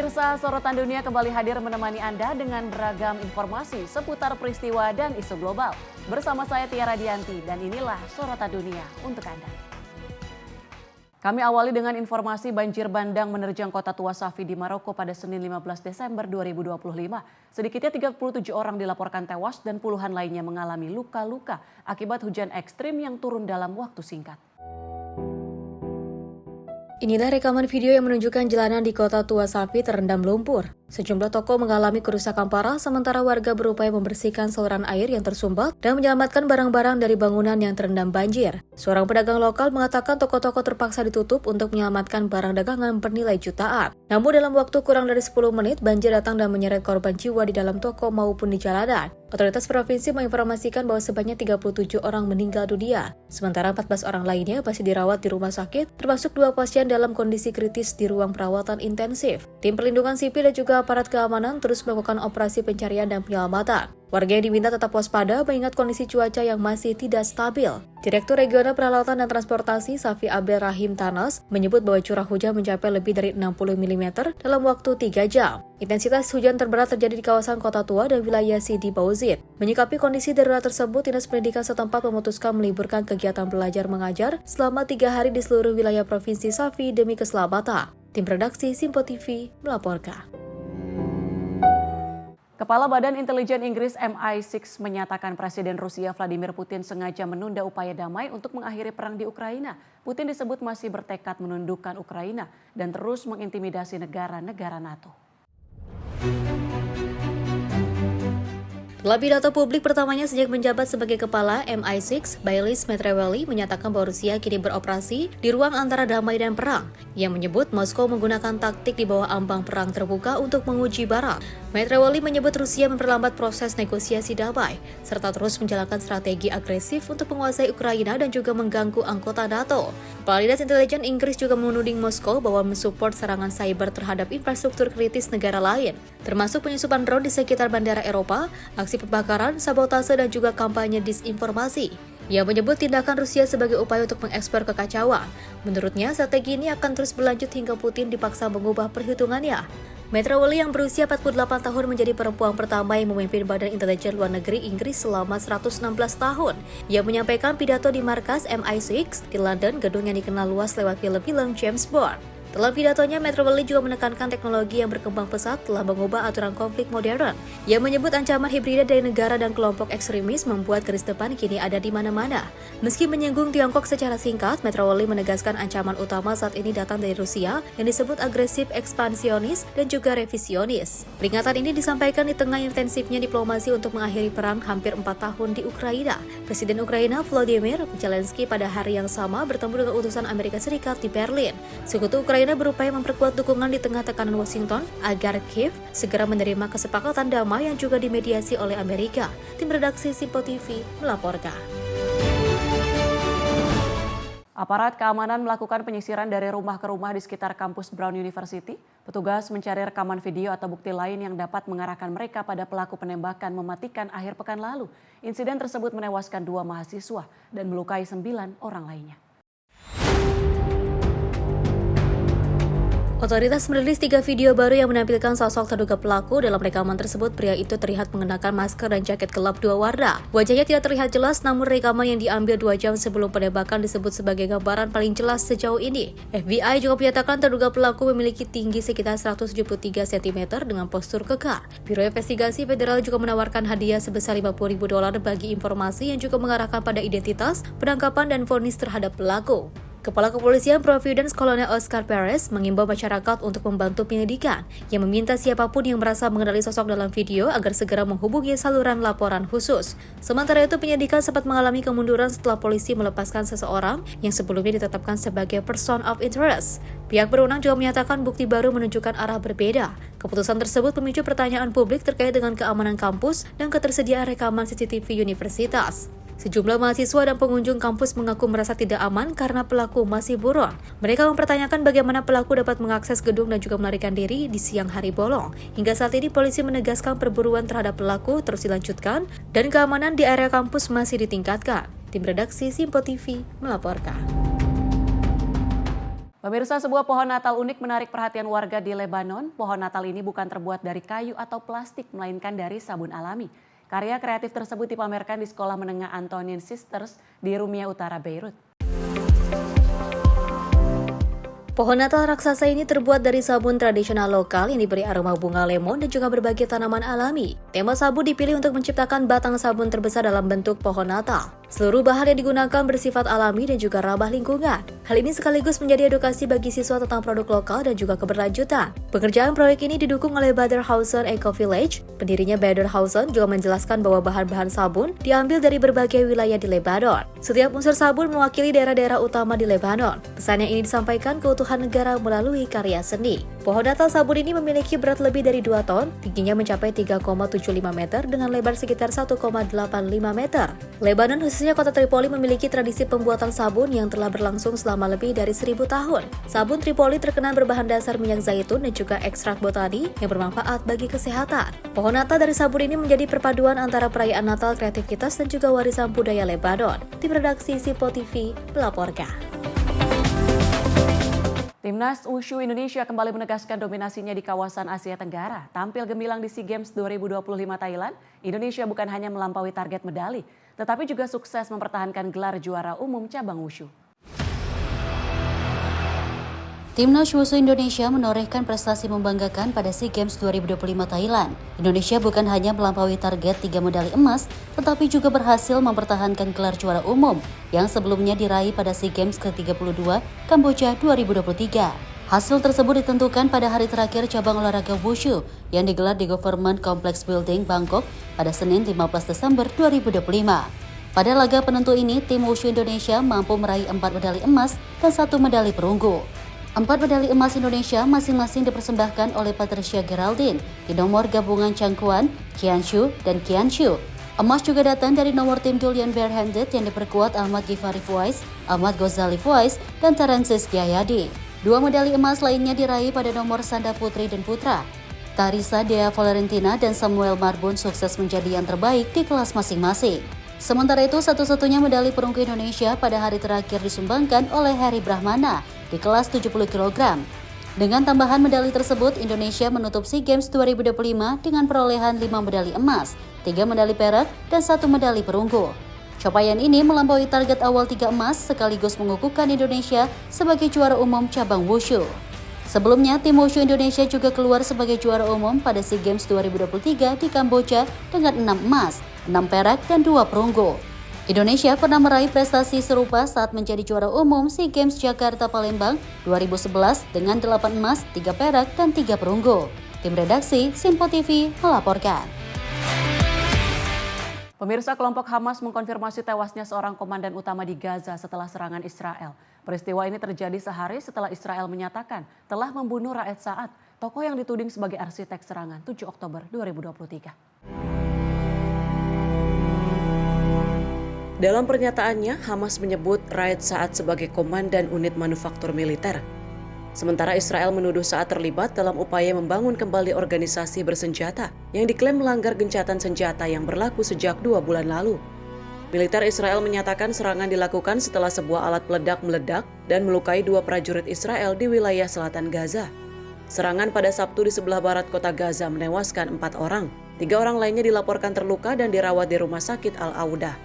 Pemirsa, sorotan dunia kembali hadir menemani Anda dengan beragam informasi seputar peristiwa dan isu global. Bersama saya Tiara Dianti dan inilah sorotan dunia untuk Anda. Kami awali dengan informasi banjir bandang menerjang kota Tua Safi di Maroko pada Senin 15 Desember 2025. Sedikitnya 37 orang dilaporkan tewas dan puluhan lainnya mengalami luka-luka akibat hujan ekstrim yang turun dalam waktu singkat. Inilah rekaman video yang menunjukkan jalanan di kota Tua Safi terendam lumpur. Sejumlah toko mengalami kerusakan parah sementara warga berupaya membersihkan saluran air yang tersumbat dan menyelamatkan barang-barang dari bangunan yang terendam banjir. Seorang pedagang lokal mengatakan toko-toko terpaksa ditutup untuk menyelamatkan barang dagangan bernilai jutaan. Namun dalam waktu kurang dari 10 menit, banjir datang dan menyeret korban jiwa di dalam toko maupun di jalanan. Otoritas provinsi menginformasikan bahwa sebanyak 37 orang meninggal dunia, sementara 14 orang lainnya masih dirawat di rumah sakit, termasuk 2 pasien dalam kondisi kritis di ruang perawatan intensif. Tim perlindungan sipil dan juga aparat keamanan terus melakukan operasi pencarian dan penyelamatan. Warga yang diminta tetap waspada mengingat kondisi cuaca yang masih tidak stabil. Direktur Regional Peralatan dan Transportasi Safi Abdel Rahim Tanas menyebut bahwa curah hujan mencapai lebih dari 60 mm dalam waktu 3 jam. Intensitas hujan terberat terjadi di kawasan Kota Tua dan wilayah Sidi Bouzid. Menyikapi kondisi darurat tersebut, Dinas Pendidikan setempat memutuskan meliburkan kegiatan belajar mengajar selama 3 hari di seluruh wilayah Provinsi Safi demi keselamatan. Tim redaksi Simpo TV melaporkan. Kepala Badan Intelijen Inggris MI6 menyatakan Presiden Rusia Vladimir Putin sengaja menunda upaya damai untuk mengakhiri perang di Ukraina. Putin disebut masih bertekad menundukkan Ukraina dan terus mengintimidasi negara-negara NATO. Dalam pidato publik pertamanya sejak menjabat sebagai kepala MI6, Baylis Metreweli menyatakan bahwa Rusia kini beroperasi di ruang antara damai dan perang. Ia menyebut Moskow menggunakan taktik di bawah ambang perang terbuka untuk menguji Barat. Metreweli menyebut Rusia memperlambat proses negosiasi damai, serta terus menjalankan strategi agresif untuk menguasai Ukraina dan juga mengganggu anggota NATO. Kepala Dinas Intelijen Inggris juga menuding Moskow bahwa mensupport serangan cyber terhadap infrastruktur kritis negara lain, termasuk penyusupan drone di sekitar bandara Eropa, aksi pembakaran, sabotase, dan juga kampanye disinformasi. Ia menyebut tindakan Rusia sebagai upaya untuk mengekspor kekacauan. Menurutnya, strategi ini akan terus berlanjut hingga Putin dipaksa mengubah perhitungannya. Metreweli yang berusia 48 tahun menjadi perempuan pertama yang memimpin Badan Intelijen Luar Negeri Inggris selama 116 tahun. Ia menyampaikan pidato di markas MI6 di London, gedung yang dikenal luas lewat film-film James Bond. Dalam pidatonya, Metreweli juga menekankan teknologi yang berkembang pesat telah mengubah aturan konflik modern. Ia menyebut ancaman hibrida dari negara dan kelompok ekstremis membuat garis depan kini ada di mana-mana. Meski menyinggung Tiongkok secara singkat, Metreweli menegaskan ancaman utama saat ini datang dari Rusia yang disebut agresif ekspansionis dan juga revisionis. Peringatan ini disampaikan di tengah intensifnya diplomasi untuk mengakhiri perang hampir 4 tahun di Ukraina. Presiden Ukraina Volodymyr Zelensky pada hari yang sama bertemu dengan utusan Amerika Serikat di Berlin. Sekutu Ukraina berupaya memperkuat dukungan di tengah tekanan Washington agar Kiev segera menerima kesepakatan damai yang juga dimediasi oleh Amerika. Tim redaksi Simpo TV melaporkan. Aparat keamanan melakukan penyisiran dari rumah ke rumah di sekitar kampus Brown University. Petugas mencari rekaman video atau bukti lain yang dapat mengarahkan mereka pada pelaku penembakan mematikan akhir pekan lalu. Insiden tersebut menewaskan 2 mahasiswa dan melukai 9 orang lainnya. Otoritas merilis 3 video baru yang menampilkan sosok terduga pelaku. Dalam rekaman tersebut, pria itu terlihat mengenakan masker dan jaket gelap 2 warna. Wajahnya tidak terlihat jelas, namun rekaman yang diambil 2 jam sebelum penembakan disebut sebagai gambaran paling jelas sejauh ini. FBI juga menyatakan terduga pelaku memiliki tinggi sekitar 173 cm dengan postur kekar. Biro Investigasi Federal juga menawarkan hadiah sebesar $50.000 bagi informasi yang juga mengarahkan pada identitas, penangkapan, dan vonis terhadap pelaku. Kepala Kepolisian Providence Kolonel Oscar Perez mengimbau masyarakat untuk membantu penyelidikan yang meminta siapapun yang merasa mengenali sosok dalam video agar segera menghubungi saluran laporan khusus. Sementara itu, penyelidikan sempat mengalami kemunduran setelah polisi melepaskan seseorang yang sebelumnya ditetapkan sebagai person of interest. Pihak berwenang juga menyatakan bukti baru menunjukkan arah berbeda. Keputusan tersebut memicu pertanyaan publik terkait dengan keamanan kampus dan ketersediaan rekaman CCTV universitas. Sejumlah mahasiswa dan pengunjung kampus mengaku merasa tidak aman karena pelaku masih buron. Mereka mempertanyakan bagaimana pelaku dapat mengakses gedung dan juga melarikan diri di siang hari bolong. Hingga saat ini polisi menegaskan perburuan terhadap pelaku terus dilanjutkan dan keamanan di area kampus masih ditingkatkan. Tim redaksi Simpo TV melaporkan. Pemirsa, sebuah pohon Natal unik menarik perhatian warga di Lebanon. Pohon Natal ini bukan terbuat dari kayu atau plastik, melainkan dari sabun alami. Karya kreatif tersebut dipamerkan di Sekolah Menengah Antonin Sisters di Rumia Utara, Beirut. Pohon Natal raksasa ini terbuat dari sabun tradisional lokal yang diberi aroma bunga lemon dan juga berbagai tanaman alami. Tema sabun dipilih untuk menciptakan batang sabun terbesar dalam bentuk pohon Natal. Seluruh bahan yang digunakan bersifat alami dan juga ramah lingkungan. Hal ini sekaligus menjadi edukasi bagi siswa tentang produk lokal dan juga keberlanjutan. Pengerjaan proyek ini didukung oleh Baderhausen Eco Village. Pendirinya Baderhausen juga menjelaskan bahwa bahan-bahan sabun diambil dari berbagai wilayah di Lebanon. Setiap unsur sabun mewakili daerah-daerah utama di Lebanon. Pesan yang ini disampaikan keutuhan negara melalui karya seni. Pohon Natal sabun ini memiliki berat lebih dari 2 ton, tingginya mencapai 3,75 meter dengan lebar sekitar 1,85 meter. Lebanon, khususnya kota Tripoli, memiliki tradisi pembuatan sabun yang telah berlangsung selama lebih dari 1000 tahun. Sabun Tripoli terkenal berbahan dasar minyak zaitun dan juga ekstrak botani yang bermanfaat bagi kesehatan. Pohon Natal dari sabun ini menjadi perpaduan antara perayaan Natal, kreativitas, dan juga warisan budaya Lebanon. Tim redaksi Simpo TV melaporkan. Timnas Wushu Indonesia kembali menegaskan dominasinya di kawasan Asia Tenggara. Tampil gemilang di SEA Games 2025 Thailand, Indonesia bukan hanya melampaui target medali, tetapi juga sukses mempertahankan gelar juara umum cabang Wushu. Timnas Wushu Indonesia menorehkan prestasi membanggakan pada SEA Games 2025 Thailand. Indonesia bukan hanya melampaui target 3 medali emas, tetapi juga berhasil mempertahankan gelar juara umum yang sebelumnya diraih pada SEA Games ke-32 Kamboja 2023. Hasil tersebut ditentukan pada hari terakhir cabang olahraga Wushu yang digelar di Government Complex Building, Bangkok pada Senin 15 Desember 2025. Pada laga penentu ini, tim Wushu Indonesia mampu meraih 4 medali emas dan 1 medali perunggu. 4 medali emas Indonesia masing-masing dipersembahkan oleh Patricia Geraldine di nomor gabungan Changkuan, Qianshu, dan Qianshu. Emas juga datang dari nomor tim Julian Barehanded yang diperkuat Ahmad Gifari Fwais, Ahmad Ghazali Fwais, dan Terensis Jayadi. 2 medali emas lainnya diraih pada nomor Sanda Putri dan Putra. Tarisa Dea Valentina dan Samuel Marbun sukses menjadi yang terbaik di kelas masing-masing. Sementara itu, satu-satunya medali perunggu Indonesia pada hari terakhir disumbangkan oleh Heri Brahmana di kelas 70 kg. Dengan tambahan medali tersebut, Indonesia menutup SEA Games 2025 dengan perolehan 5 medali emas, 3 medali perak, dan 1 medali perunggu. Capaian ini melampaui target awal 3 emas sekaligus mengukuhkan Indonesia sebagai juara umum cabang Wushu. Sebelumnya, tim Wushu Indonesia juga keluar sebagai juara umum pada SEA Games 2023 di Kamboja dengan 6 emas, 6 perak, dan 2 perunggu. Indonesia pernah meraih prestasi serupa saat menjadi juara umum SEA Games Jakarta Palembang 2011 dengan 8 emas, 3 perak, dan 3 perunggu. Tim redaksi Simpo TV melaporkan. Pemirsa, kelompok Hamas mengkonfirmasi tewasnya seorang komandan utama di Gaza setelah serangan Israel. Peristiwa ini terjadi sehari setelah Israel menyatakan telah membunuh Raed Saad, tokoh yang dituding sebagai arsitek serangan 7 Oktober 2023. Dalam pernyataannya, Hamas menyebut Raed Saad sebagai komandan unit manufaktur militer. Sementara Israel menuduh Saad terlibat dalam upaya membangun kembali organisasi bersenjata yang diklaim melanggar gencatan senjata yang berlaku sejak 2 bulan lalu. Militer Israel menyatakan serangan dilakukan setelah sebuah alat peledak meledak dan melukai 2 prajurit Israel di wilayah selatan Gaza. Serangan pada Sabtu di sebelah barat kota Gaza menewaskan 4 orang. 3 orang lainnya dilaporkan terluka dan dirawat di rumah sakit Al-Audah.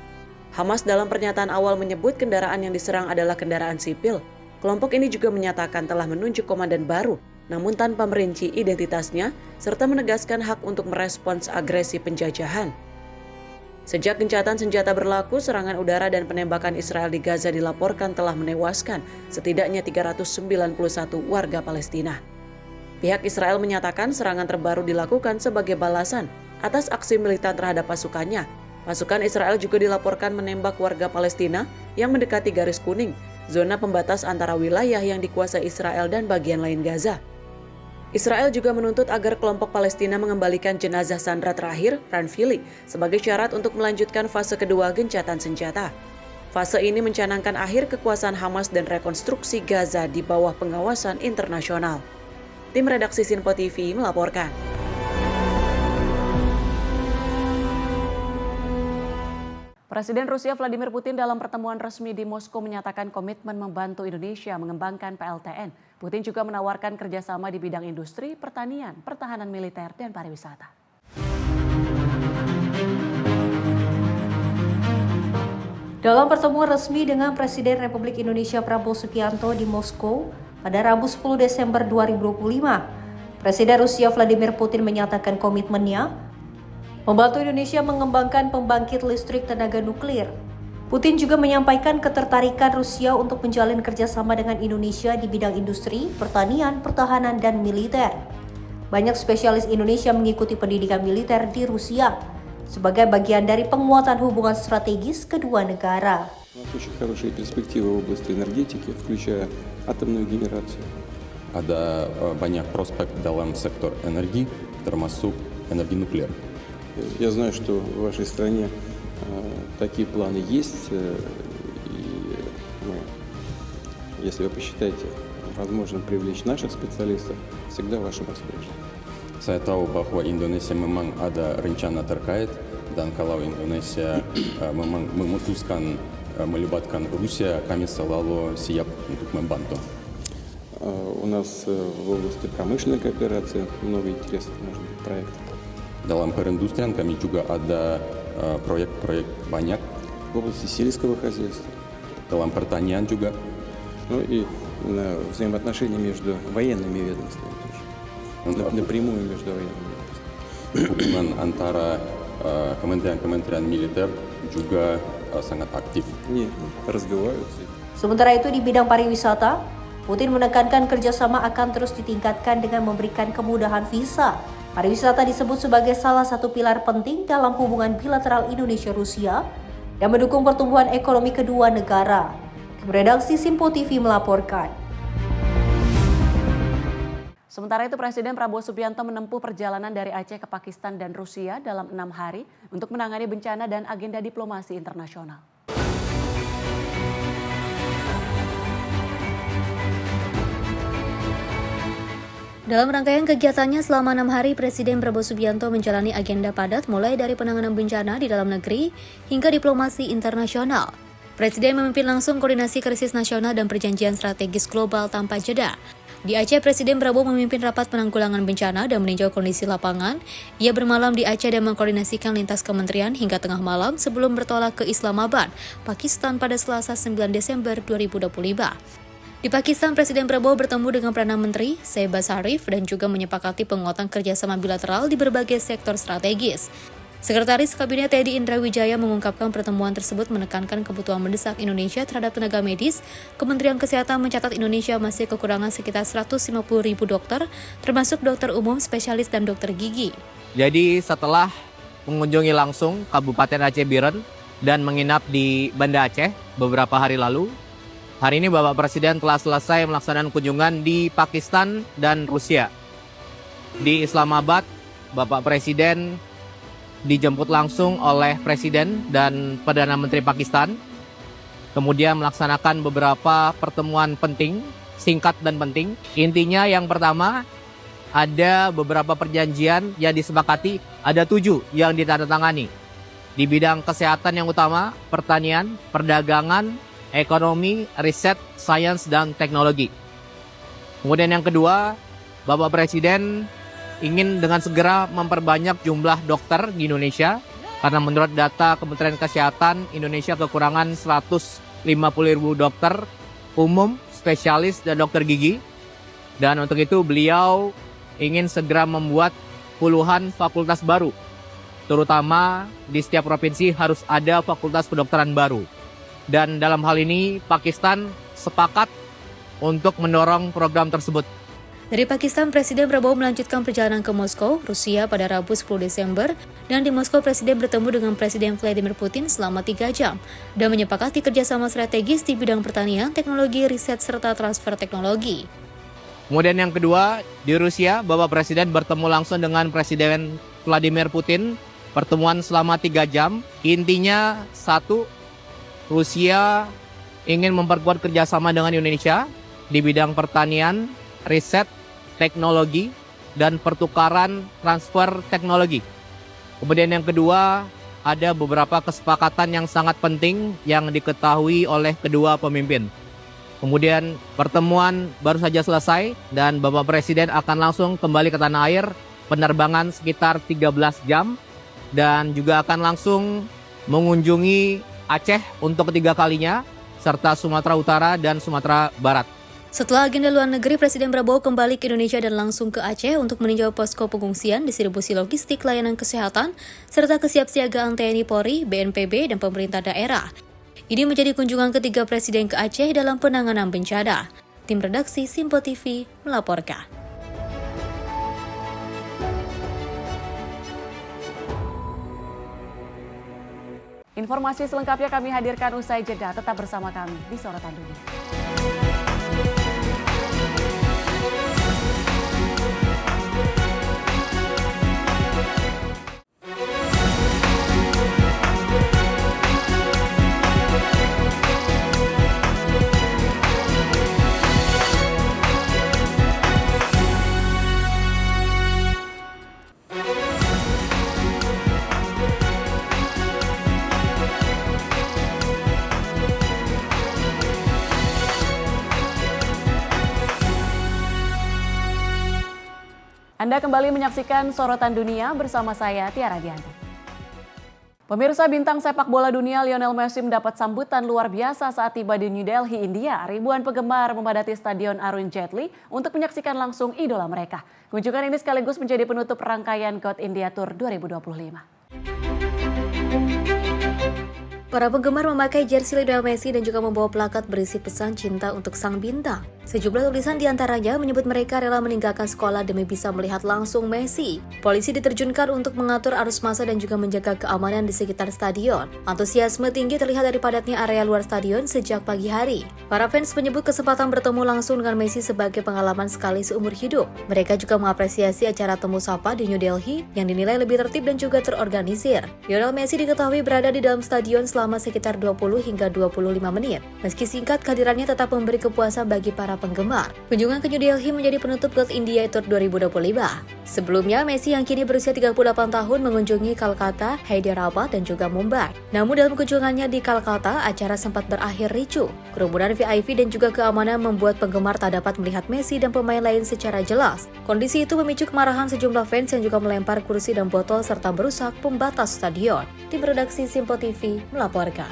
Hamas dalam pernyataan awal menyebut kendaraan yang diserang adalah kendaraan sipil. Kelompok ini juga menyatakan telah menunjuk komandan baru, namun tanpa merinci identitasnya, serta menegaskan hak untuk merespons agresi penjajahan. Sejak gencatan senjata berlaku, serangan udara dan penembakan Israel di Gaza dilaporkan telah menewaskan setidaknya 391 warga Palestina. Pihak Israel menyatakan serangan terbaru dilakukan sebagai balasan atas aksi militan terhadap pasukannya. Pasukan Israel juga dilaporkan menembak warga Palestina yang mendekati garis kuning, zona pembatas antara wilayah yang dikuasai Israel dan bagian lain Gaza. Israel juga menuntut agar kelompok Palestina mengembalikan jenazah sandera terakhir, Ranfili, sebagai syarat untuk melanjutkan fase kedua gencatan senjata. Fase ini mencanangkan akhir kekuasaan Hamas dan rekonstruksi Gaza di bawah pengawasan internasional. Tim redaksi Simpo TV melaporkan. Presiden Rusia Vladimir Putin dalam pertemuan resmi di Moskow menyatakan komitmen membantu Indonesia mengembangkan PLTN. Putin juga menawarkan kerjasama di bidang industri, pertanian, pertahanan militer, dan pariwisata. Dalam pertemuan resmi dengan Presiden Republik Indonesia Prabowo Subianto di Moskow pada Rabu 10 Desember 2025, Presiden Rusia Vladimir Putin menyatakan komitmennya membantu Indonesia mengembangkan pembangkit listrik tenaga nuklir. Putin juga menyampaikan ketertarikan Rusia untuk menjalin kerjasama dengan Indonesia di bidang industri, pertanian, pertahanan, dan militer. Banyak spesialis Indonesia mengikuti pendidikan militer di Rusia sebagai bagian dari penguatan hubungan strategis kedua negara. У нас очень хорошие перспективы в области энергетики, включая атомную генерацию. Ada banyak prospek dalam sektor energi, termasuk energi nuklir. Я знаю, что в вашей стране такие планы есть, и если вы посчитаете возможным привлечь наших специалистов, всегда в вашем распоряжении. Saya tahu bahwa Indonesia memang ada rencana terkait, dan kalau Indonesia memang memutuskan melibatkan Rusia, kami selalu siap untuk membantu. У нас в области промышленной кооперации много интересных, может быть, проектов. Dalam perindustrian kami juga ada proyek-proyek banyak. В области сельского хозяйства. Dalam pertanian juga. Ну и взаимоотношения между военными ведомствами тоже. Напрямую между военными ведомствами. Hubungan antara kementerian-kementerian militer juga sangat aktif. Они развиваются. Sementara itu di bidang pariwisata, Putin menekankan kerjasama akan terus ditingkatkan dengan memberikan kemudahan visa. Pariwisata disebut sebagai salah satu pilar penting dalam hubungan bilateral Indonesia-Rusia dan mendukung pertumbuhan ekonomi kedua negara. Redaksi Simpo TV melaporkan. Sementara itu Presiden Prabowo Subianto menempuh perjalanan dari Aceh ke Pakistan dan Rusia dalam 6 hari untuk menangani bencana dan agenda diplomasi internasional. Dalam rangkaian kegiatannya selama 6 hari, Presiden Prabowo Subianto menjalani agenda padat mulai dari penanganan bencana di dalam negeri hingga diplomasi internasional. Presiden memimpin langsung koordinasi krisis nasional dan perjanjian strategis global tanpa jeda. Di Aceh, Presiden Prabowo memimpin rapat penanggulangan bencana dan meninjau kondisi lapangan. Ia bermalam di Aceh dan mengkoordinasikan lintas kementerian hingga tengah malam sebelum bertolak ke Islamabad, Pakistan pada Selasa 9 Desember 2025. Di Pakistan, Presiden Prabowo bertemu dengan Perdana Menteri Shehbaz Sharif dan juga menyepakati penguatan kerjasama bilateral di berbagai sektor strategis. Sekretaris Kabinet Teddy Indra Wijaya mengungkapkan pertemuan tersebut menekankan kebutuhan mendesak Indonesia terhadap tenaga medis. Kementerian Kesehatan mencatat Indonesia masih kekurangan sekitar 150.000 dokter, termasuk dokter umum, spesialis, dan dokter gigi. Jadi setelah mengunjungi langsung Kabupaten Aceh Biren dan menginap di Banda Aceh beberapa hari lalu, hari ini Bapak Presiden telah selesai melaksanakan kunjungan di Pakistan dan Rusia. Di Islamabad, Bapak Presiden dijemput langsung oleh Presiden dan Perdana Menteri Pakistan, kemudian melaksanakan beberapa pertemuan penting, singkat dan penting. Intinya yang pertama, ada beberapa perjanjian yang disepakati, ada 7 yang ditandatangani. Di bidang kesehatan yang utama, pertanian, perdagangan, ekonomi, riset, sains, dan teknologi. Kemudian yang kedua, Bapak Presiden ingin dengan segera memperbanyak jumlah dokter di Indonesia, karena menurut data Kementerian Kesehatan, Indonesia kekurangan 150.000 dokter umum, spesialis, dan dokter gigi. Dan untuk itu beliau ingin segera membuat puluhan fakultas baru, terutama di setiap provinsi harus ada fakultas kedokteran baru. Dan dalam hal ini Pakistan sepakat untuk mendorong program tersebut. Dari Pakistan, Presiden Prabowo melanjutkan perjalanan ke Moskow, Rusia pada Rabu 10 Desember, dan di Moskow Presiden bertemu dengan Presiden Vladimir Putin selama 3 jam, dan menyepakati kerjasama strategis di bidang pertanian, teknologi, riset, serta transfer teknologi. Kemudian yang kedua, di Rusia, Bapak Presiden bertemu langsung dengan Presiden Vladimir Putin, pertemuan selama 3 jam. Intinya satu, Rusia ingin memperkuat kerjasama dengan Indonesia di bidang pertanian, riset, teknologi, dan pertukaran transfer teknologi. Kemudian yang kedua, ada beberapa kesepakatan yang sangat penting yang diketahui oleh kedua pemimpin. Kemudian pertemuan baru saja selesai dan Bapak Presiden akan langsung kembali ke tanah air, penerbangan sekitar 13 jam dan juga akan langsung mengunjungi Aceh untuk ketiga kalinya, serta Sumatera Utara dan Sumatera Barat. Setelah agenda luar negeri, Presiden Prabowo kembali ke Indonesia dan langsung ke Aceh untuk meninjau posko pengungsian, distribusi logistik, layanan kesehatan, serta kesiapsiagaan TNI Polri, BNPB, dan pemerintah daerah. Ini menjadi kunjungan ketiga Presiden ke Aceh dalam penanganan bencana. Tim redaksi Simpo TV melaporkan. Informasi selengkapnya kami hadirkan usai jeda. Tetap bersama kami di Sorotan Dunia. Anda kembali menyaksikan Sorotan Dunia bersama saya Tiara Dianti. Pemirsa, bintang sepak bola dunia Lionel Messi mendapat sambutan luar biasa saat tiba di New Delhi, India. Ribuan penggemar memadati Stadion Arun Jaitley untuk menyaksikan langsung idola mereka. Kunjungan ini sekaligus menjadi penutup rangkaian God India Tour 2025. Para penggemar memakai jersey Lionel Messi dan juga membawa plakat berisi pesan cinta untuk sang bintang. Sejumlah tulisan diantaranya menyebut mereka rela meninggalkan sekolah demi bisa melihat langsung Messi. Polisi diterjunkan untuk mengatur arus massa dan juga menjaga keamanan di sekitar stadion. Antusiasme tinggi terlihat dari padatnya area luar stadion sejak pagi hari. Para fans menyebut kesempatan bertemu langsung dengan Messi sebagai pengalaman sekali seumur hidup. Mereka juga mengapresiasi acara temu sapa di New Delhi yang dinilai lebih tertib dan juga terorganisir. Lionel Messi diketahui berada di dalam stadion selama sekitar 20 hingga 25 menit. Meski singkat, kehadirannya tetap memberi kepuasan bagi para penggemar. Kunjungan ke New Delhi menjadi penutup God India Tour 2025. Sebelumnya, Messi yang kini berusia 38 tahun mengunjungi Kolkata, Hyderabad, dan juga Mumbai. Namun dalam kunjungannya di Kolkata, acara sempat berakhir ricuh. Kerumunan VIP dan juga keamanan membuat penggemar tak dapat melihat Messi dan pemain lain secara jelas. Kondisi itu memicu kemarahan sejumlah fans yang juga melempar kursi dan botol serta merusak pembatas stadion. Tim redaksi Simpo TV melaporkan.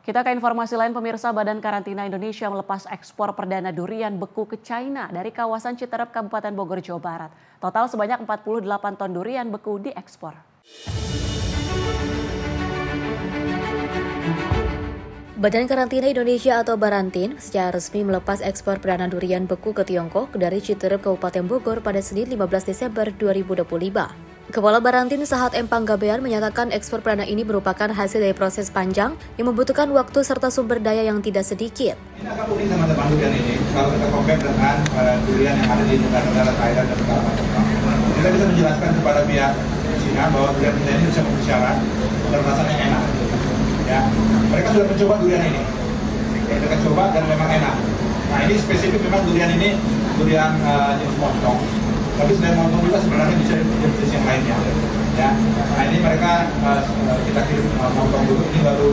Kita ke informasi lain, pemirsa. Badan Karantina Indonesia melepas ekspor perdana durian beku ke China dari kawasan Citerep, Kabupaten Bogor, Jawa Barat. Total sebanyak 48 ton durian beku diekspor. Badan Karantina Indonesia atau Barantin secara resmi melepas ekspor perdana durian beku ke Tiongkok dari Citerep, Kabupaten Bogor pada Senin 15 Desember 2025. Kepala Barantin Sahat M. Panggabean menyatakan ekspor perdana ini merupakan hasil dari proses panjang yang membutuhkan waktu serta sumber daya yang tidak sedikit. Ini agak unik teman-teman durian ini, kalau kita compare dengan durian yang ada di negara-negara Thailand dan negara macam. Kita bisa menjelaskan kepada pihak Cina bahwa durian kita ini bisa memenuhi syarat dan rasanya enak. Ya, mereka sudah mencoba durian ini, mereka coba dan memang enak. Nah ini spesifik memang durian ini durian jenis montong. Tapi selain montong juga sebenarnya bisa jenis yang lainnya. Ya, nah ini mereka kita kirim montong dulu, ini baru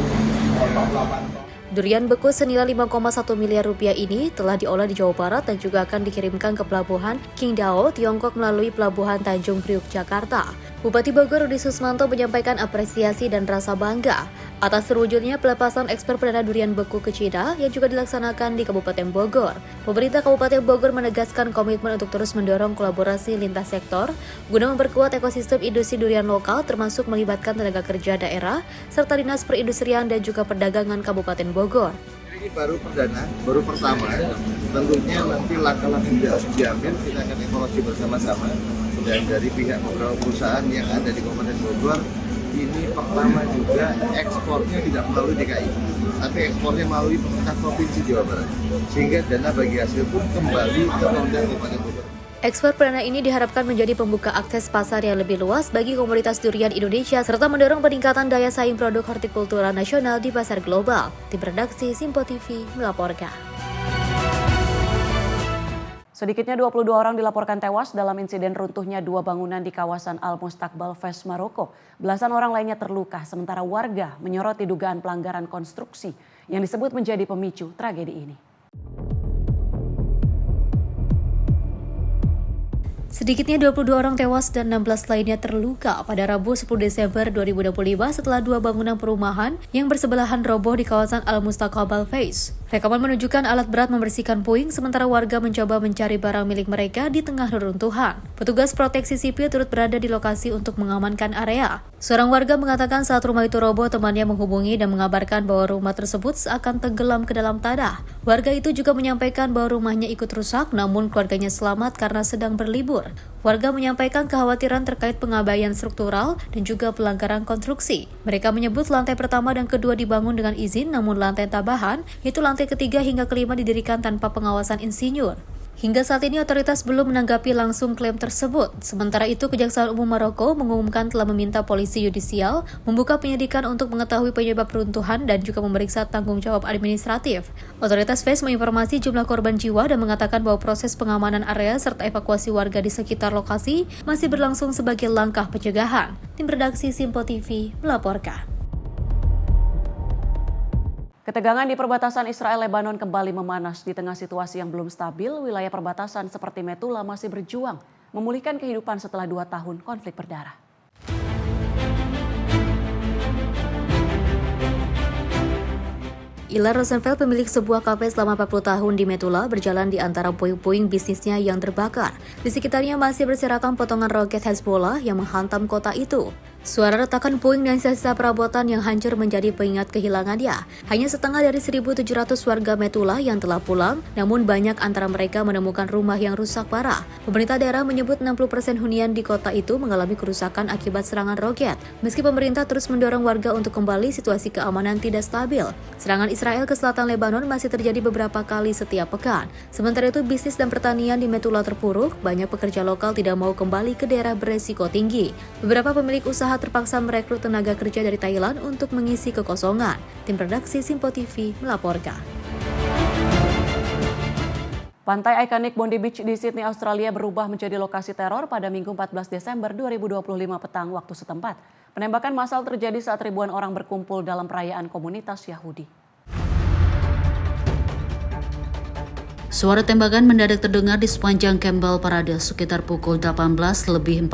48 ton. Durian beku senilai 5,1 miliar rupiah ini telah diolah di Jawa Barat dan juga akan dikirimkan ke pelabuhan Qingdao, Tiongkok melalui pelabuhan Tanjung Priuk, Jakarta. Bupati Bogor Rudi Susmanto menyampaikan apresiasi dan rasa bangga atas terwujudnya pelepasan ekspor perdana durian beku ke Cina yang juga dilaksanakan di Kabupaten Bogor. Pemerintah Kabupaten Bogor menegaskan komitmen untuk terus mendorong kolaborasi lintas sektor guna memperkuat ekosistem industri durian lokal termasuk melibatkan tenaga kerja daerah serta Dinas Perindustrian dan juga Perdagangan Kabupaten Bogor. Ini baru perdana, baru pertama. Tentunya nanti langkah-langkah yang harus diambil kita akan evaluasi bersama-sama. Dan dari pihak beberapa perusahaan yang ada di Kabupaten Bogor, ini pertama juga ekspornya tidak melalui DKI, tapi ekspornya melalui pemerintah Provinsi Jawa Barat. Sehingga dana bagi hasil pun kembali ke pemerintah Kabupaten Bogor. Ekspor perdana ini diharapkan menjadi pembuka akses pasar yang lebih luas bagi komoditas durian Indonesia serta mendorong peningkatan daya saing produk hortikultura nasional di pasar global. Tim redaksi Simpo TV melaporkan. Sedikitnya 22 orang dilaporkan tewas dalam insiden runtuhnya 2 bangunan di kawasan Al-Mustaqbal Fes, Maroko. Belasan orang lainnya terluka, sementara warga menyoroti dugaan pelanggaran konstruksi yang disebut menjadi pemicu tragedi ini. Sedikitnya 22 orang tewas dan 16 lainnya terluka pada Rabu 10 Desember 2025 setelah 2 bangunan perumahan yang bersebelahan roboh di kawasan Al-Mustaqbal Fes. Rekaman menunjukkan alat berat membersihkan puing sementara warga mencoba mencari barang milik mereka di tengah reruntuhan. Petugas proteksi sipil turut berada di lokasi untuk mengamankan area. Seorang warga mengatakan saat rumah itu roboh, temannya menghubungi dan mengabarkan bahwa rumah tersebut seakan tenggelam ke dalam tanah. Warga itu juga menyampaikan bahwa rumahnya ikut rusak, namun keluarganya selamat karena sedang berlibur. Warga menyampaikan kekhawatiran terkait pengabaian struktural dan juga pelanggaran konstruksi. Mereka menyebut lantai pertama dan kedua dibangun dengan izin, namun lantai tambahan, yaitu lantai ketiga hingga kelima didirikan tanpa pengawasan insinyur. Hingga saat ini otoritas belum menanggapi langsung klaim tersebut. Sementara itu, Kejaksaan Umum Maroko mengumumkan telah meminta polisi yudisial membuka penyidikan untuk mengetahui penyebab runtuhan dan juga memeriksa tanggung jawab administratif. Otoritas Fes menginformasi jumlah korban jiwa dan mengatakan bahwa proses pengamanan area serta evakuasi warga di sekitar lokasi masih berlangsung sebagai langkah pencegahan. Tim redaksi Simpo TV melaporkan. Ketegangan di perbatasan Israel-Lebanon kembali memanas di tengah situasi yang belum stabil. Wilayah perbatasan seperti Metula masih berjuang memulihkan kehidupan setelah 2 tahun konflik berdarah. Ilar Rosenfeld, pemilik sebuah kafe selama 40 tahun di Metula, berjalan di antara puing-puing bisnisnya yang terbakar. Di sekitarnya masih berserakan potongan roket Hezbollah yang menghantam kota itu. Suara retakan puing dan sisa perabotan yang hancur menjadi pengingat kehilangannya. Hanya setengah dari 1.700 warga Metula yang telah pulang, namun banyak antara mereka menemukan rumah yang rusak parah. Pemerintah daerah menyebut 60% hunian di kota itu mengalami kerusakan akibat serangan roket. Meski pemerintah terus mendorong warga untuk kembali, situasi keamanan tidak stabil. Serangan Israel ke selatan Lebanon masih terjadi beberapa kali setiap pekan. Sementara itu, bisnis dan pertanian di Metula terpuruk, banyak pekerja lokal tidak mau kembali ke daerah beresiko tinggi. Beberapa pemilik usaha terpaksa merekrut tenaga kerja dari Thailand untuk mengisi kekosongan. Tim redaksi Simpo TV melaporkan. Pantai ikonik Bondi Beach di Sydney, Australia berubah menjadi lokasi teror pada Minggu 14 Desember 2025 petang waktu setempat. Penembakan massal terjadi saat ribuan orang berkumpul dalam perayaan komunitas Yahudi. Suara tembakan mendadak terdengar di sepanjang Campbell Parade sekitar pukul 18:45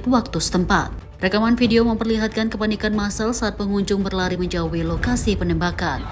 waktu setempat. Rekaman video memperlihatkan kepanikan massal saat pengunjung berlari menjauhi lokasi penembakan.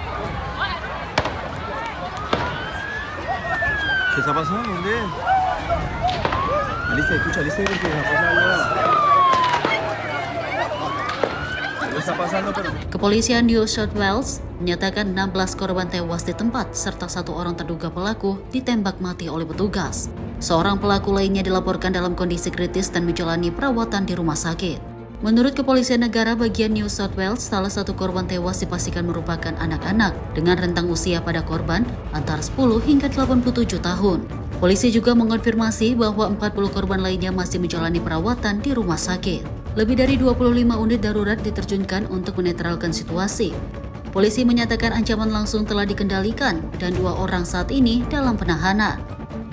Kepolisian New South Wales menyatakan 16 korban tewas di tempat serta 1 orang terduga pelaku ditembak mati oleh petugas. Seorang pelaku lainnya dilaporkan dalam kondisi kritis dan menjalani perawatan di rumah sakit. Menurut Kepolisian Negara bagian New South Wales, salah satu korban tewas dipastikan merupakan anak-anak dengan rentang usia pada korban antara 10 hingga 87 tahun. Polisi juga mengonfirmasi bahwa 40 korban lainnya masih menjalani perawatan di rumah sakit. Lebih dari 25 unit darurat diterjunkan untuk menetralkan situasi. Polisi menyatakan ancaman langsung telah dikendalikan dan 2 orang saat ini dalam penahanan.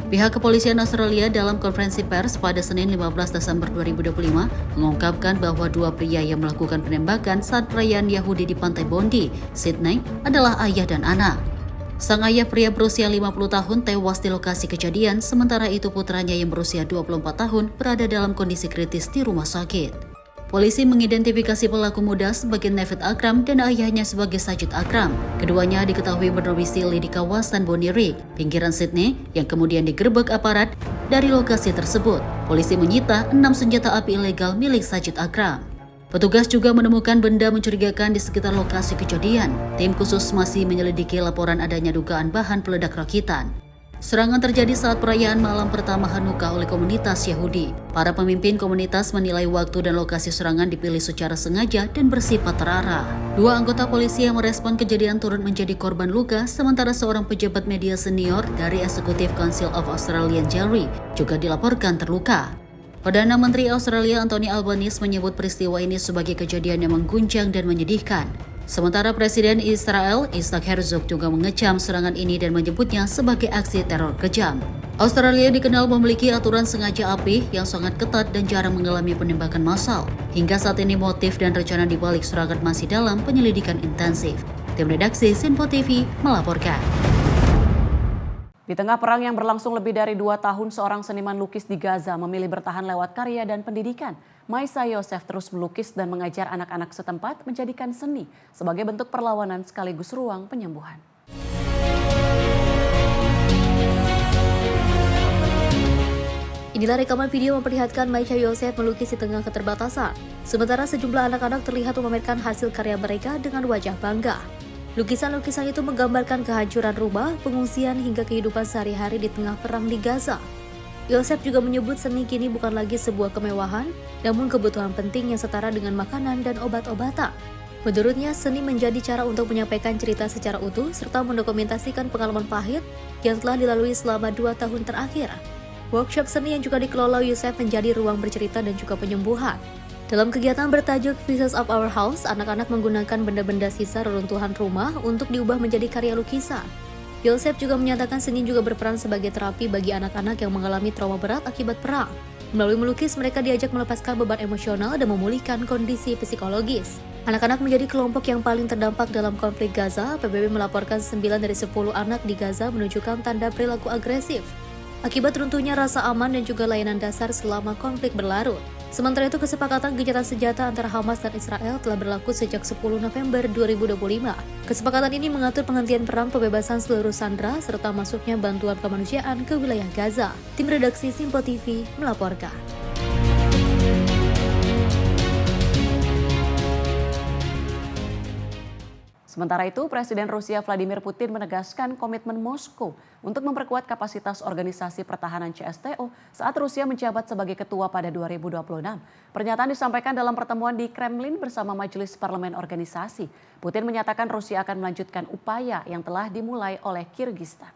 Pihak kepolisian Australia dalam konferensi pers pada Senin 15 Desember 2025 mengungkapkan bahwa 2 pria yang melakukan penembakan saat perayaan Yahudi di Pantai Bondi, Sydney adalah ayah dan anak. Sang ayah pria berusia 50 tahun tewas di lokasi kejadian, sementara itu putranya yang berusia 24 tahun berada dalam kondisi kritis di rumah sakit. Polisi mengidentifikasi pelaku muda sebagai Navid Akram dan ayahnya sebagai Sajid Akram. Keduanya diketahui berdomisili di kawasan Bondi Rig, pinggiran Sydney, yang kemudian digerebek aparat dari lokasi tersebut. Polisi menyita 6 senjata api ilegal milik Sajid Akram. Petugas juga menemukan benda mencurigakan di sekitar lokasi kejadian. Tim khusus masih menyelidiki laporan adanya dugaan bahan peledak rakitan. Serangan terjadi saat perayaan malam pertama Hanukkah oleh komunitas Yahudi. Para pemimpin komunitas menilai waktu dan lokasi serangan dipilih secara sengaja dan bersifat terarah. 2 anggota polisi yang merespon kejadian turut menjadi korban luka, sementara seorang pejabat media senior dari Executive Council of Australian Jewry juga dilaporkan terluka. Perdana Menteri Australia Anthony Albanese menyebut peristiwa ini sebagai kejadian yang mengguncang dan menyedihkan. Sementara Presiden Israel Isaac Herzog juga mengecam serangan ini dan menyebutnya sebagai aksi teror kejam. Australia dikenal memiliki aturan sengaja api yang sangat ketat dan jarang mengalami penembakan massal. Hingga saat ini motif dan rencana dibalik serangan masih dalam penyelidikan intensif. Tim redaksi Sinpo TV melaporkan. Di tengah perang yang berlangsung lebih dari 2 tahun, seorang seniman lukis di Gaza memilih bertahan lewat karya dan pendidikan. Maisa Yosef terus melukis dan mengajar anak-anak setempat menjadikan seni sebagai bentuk perlawanan sekaligus ruang penyembuhan. Inilah rekaman video memperlihatkan Maisa Yosef melukis di tengah keterbatasan. Sementara sejumlah anak-anak terlihat memamerkan hasil karya mereka dengan wajah bangga. Lukisan-lukisan itu menggambarkan kehancuran rumah, pengungsian hingga kehidupan sehari-hari di tengah perang di Gaza. Yosef juga menyebut seni kini bukan lagi sebuah kemewahan, namun kebutuhan penting yang setara dengan makanan dan obat-obatan. Menurutnya, seni menjadi cara untuk menyampaikan cerita secara utuh serta mendokumentasikan pengalaman pahit yang telah dilalui selama 2 tahun terakhir. Workshop seni yang juga dikelola Yosef menjadi ruang bercerita dan juga penyembuhan. Dalam kegiatan bertajuk Pieces of Our House, anak-anak menggunakan benda-benda sisa reruntuhan rumah untuk diubah menjadi karya lukisan. Yosef juga menyatakan seni juga berperan sebagai terapi bagi anak-anak yang mengalami trauma berat akibat perang. Melalui melukis, mereka diajak melepaskan beban emosional dan memulihkan kondisi psikologis. Anak-anak menjadi kelompok yang paling terdampak dalam konflik Gaza. PBB melaporkan 9 dari 10 anak di Gaza menunjukkan tanda perilaku agresif akibat runtuhnya rasa aman dan juga layanan dasar selama konflik berlarut. Sementara itu, kesepakatan gencatan senjata antara Hamas dan Israel telah berlaku sejak 10 November 2025. Kesepakatan ini mengatur penghentian perang, pembebasan seluruh sandera, serta masuknya bantuan kemanusiaan ke wilayah Gaza. Tim redaksi Sinpo TV melaporkan. Sementara itu, Presiden Rusia Vladimir Putin menegaskan komitmen Moskow untuk memperkuat kapasitas organisasi pertahanan CSTO saat Rusia menjabat sebagai ketua pada 2026. Pernyataan disampaikan dalam pertemuan di Kremlin bersama Majelis Parlemen Organisasi. Putin menyatakan Rusia akan melanjutkan upaya yang telah dimulai oleh Kirgistan.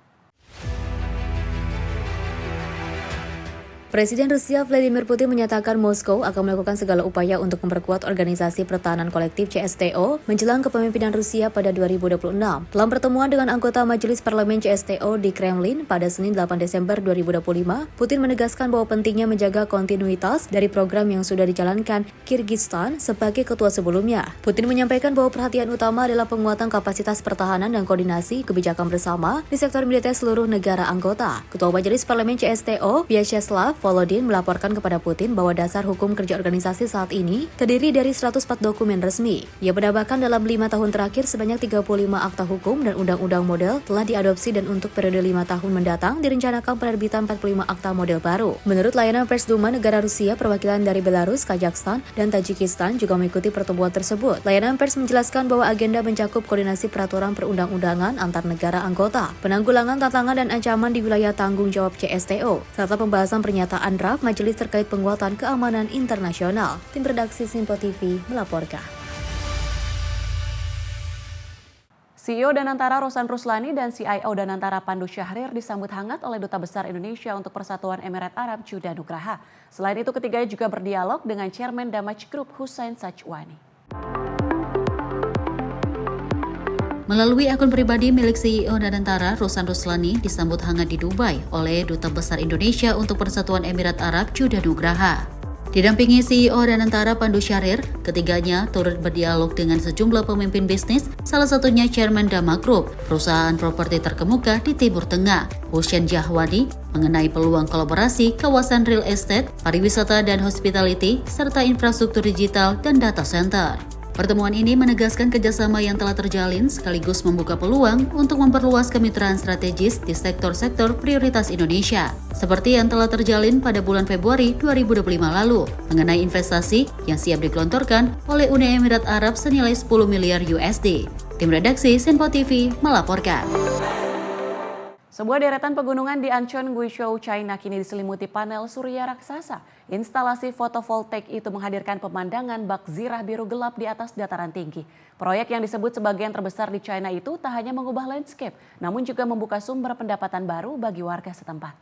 Presiden Rusia Vladimir Putin menyatakan Moskow akan melakukan segala upaya untuk memperkuat organisasi pertahanan kolektif CSTO menjelang kepemimpinan Rusia pada 2026. Dalam pertemuan dengan anggota Majelis Parlemen CSTO di Kremlin pada Senin 8 Desember 2025, Putin menegaskan bahwa pentingnya menjaga kontinuitas dari program yang sudah dijalankan Kirgistan sebagai ketua sebelumnya. Putin menyampaikan bahwa perhatian utama adalah penguatan kapasitas pertahanan dan koordinasi kebijakan bersama di sektor militer seluruh negara anggota. Ketua Majelis Parlemen CSTO, Vyacheslav Volodin melaporkan kepada Putin bahwa dasar hukum kerja organisasi saat ini terdiri dari 104 dokumen resmi. Ia menambahkan dalam 5 tahun terakhir sebanyak 35 akta hukum dan undang-undang model telah diadopsi dan untuk periode 5 tahun mendatang direncanakan penerbitan 45 akta model baru. Menurut layanan pers Duma negara Rusia, perwakilan dari Belarus, Kazakhstan, dan Tajikistan juga mengikuti pertemuan tersebut. Layanan pers menjelaskan bahwa agenda mencakup koordinasi peraturan perundang-undangan antar negara anggota, penanggulangan tantangan dan ancaman di wilayah tanggung jawab CSTO, serta pembahasan pernyataan draft majelis terkait penguatan keamanan internasional. Tim redaksi Sinpo TV melaporkan. CEO Danantara Rosan Ruslani dan CIO Danantara Pandu Syahrir disambut hangat oleh Duta Besar Indonesia untuk Persatuan Emirat Arab Judah Nugraha. Selain itu, ketiganya juga berdialog dengan Chairman Damaj Group Hussein Sajwani. Melalui akun pribadi milik CEO Danantara, Rosan Ruslani disambut hangat di Dubai oleh Duta Besar Indonesia untuk Persatuan Emirat Arab Judah Nugraha. Didampingi CEO Danantara Pandu Syahrir, ketiganya turut berdialog dengan sejumlah pemimpin bisnis, salah satunya Chairman Damaj Group, perusahaan properti terkemuka di Timur Tengah, Hussein Sajwani, mengenai peluang kolaborasi kawasan real estate, pariwisata dan hospitality, serta infrastruktur digital dan data center. Pertemuan ini menegaskan kerjasama yang telah terjalin sekaligus membuka peluang untuk memperluas kemitraan strategis di sektor-sektor prioritas Indonesia, seperti yang telah terjalin pada bulan Februari 2025 lalu, mengenai investasi yang siap digelontorkan oleh Uni Emirat Arab senilai 10 miliar USD. Tim redaksi Sinpo TV melaporkan. Sebuah deretan pegunungan di Anchon, Guizhou, China kini diselimuti panel surya raksasa. Instalasi fotovoltaik itu menghadirkan pemandangan bak zirah biru gelap di atas dataran tinggi. Proyek yang disebut sebagai yang terbesar di China itu tak hanya mengubah landscape, namun juga membuka sumber pendapatan baru bagi warga setempat.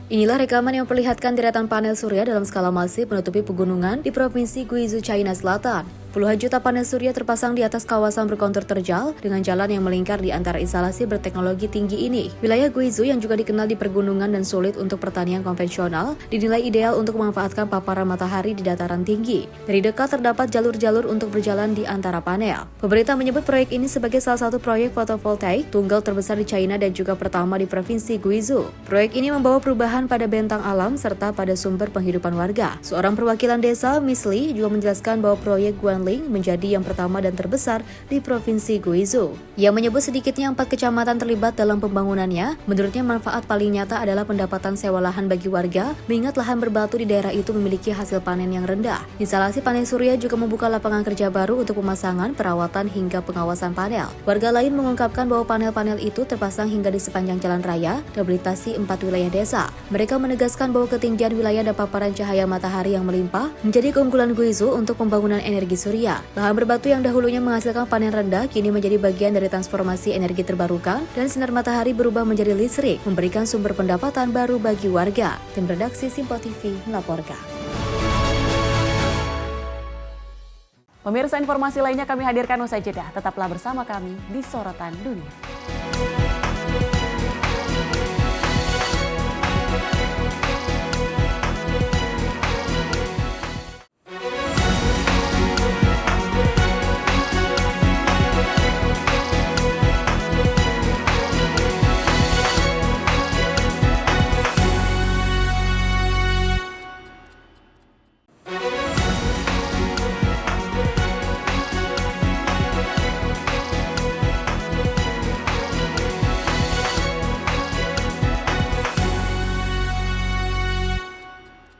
Inilah rekaman yang memperlihatkan deretan panel surya dalam skala masif menutupi pegunungan di Provinsi Guizhou, China Selatan. Puluhan juta panel surya terpasang di atas kawasan berkontur terjal dengan jalan yang melingkar di antara instalasi berteknologi tinggi ini. Wilayah Guizhou yang juga dikenal di pergunungan dan sulit untuk pertanian konvensional dinilai ideal untuk memanfaatkan paparan matahari di dataran tinggi. Dari dekat terdapat jalur-jalur untuk berjalan di antara panel. Pemerintah menyebut proyek ini sebagai salah satu proyek fotovoltaik tunggal terbesar di China dan juga pertama di Provinsi Guizhou. Proyek ini membawa perubahan pada bentang alam serta pada sumber penghidupan warga. Seorang perwakilan desa, Miss Lee, juga menjelaskan bahwa proyek Guanling menjadi yang pertama dan terbesar di Provinsi Guizhou. Ia menyebut sedikitnya 4 kecamatan terlibat dalam pembangunannya. Menurutnya manfaat paling nyata adalah pendapatan sewa lahan bagi warga, mengingat lahan berbatu di daerah itu memiliki hasil panen yang rendah. Instalasi panel surya juga membuka lapangan kerja baru untuk pemasangan, perawatan, hingga pengawasan panel. Warga lain mengungkapkan bahwa panel-panel itu terpasang hingga di sepanjang jalan raya dan melintasi 4 wilayah desa. Mereka menegaskan bahwa ketinggian wilayah dan paparan cahaya matahari yang melimpah menjadi keunggulan Guizhou untuk pembangunan energi surya. Lahan berbatu yang dahulunya menghasilkan panen rendah kini menjadi bagian dari transformasi energi terbarukan dan sinar matahari berubah menjadi listrik, memberikan sumber pendapatan baru bagi warga. Tim redaksi Simpo TV melaporkan. Pemirsa, informasi lainnya kami hadirkan usai jeda. Tetaplah bersama kami di Sorotan Dunia.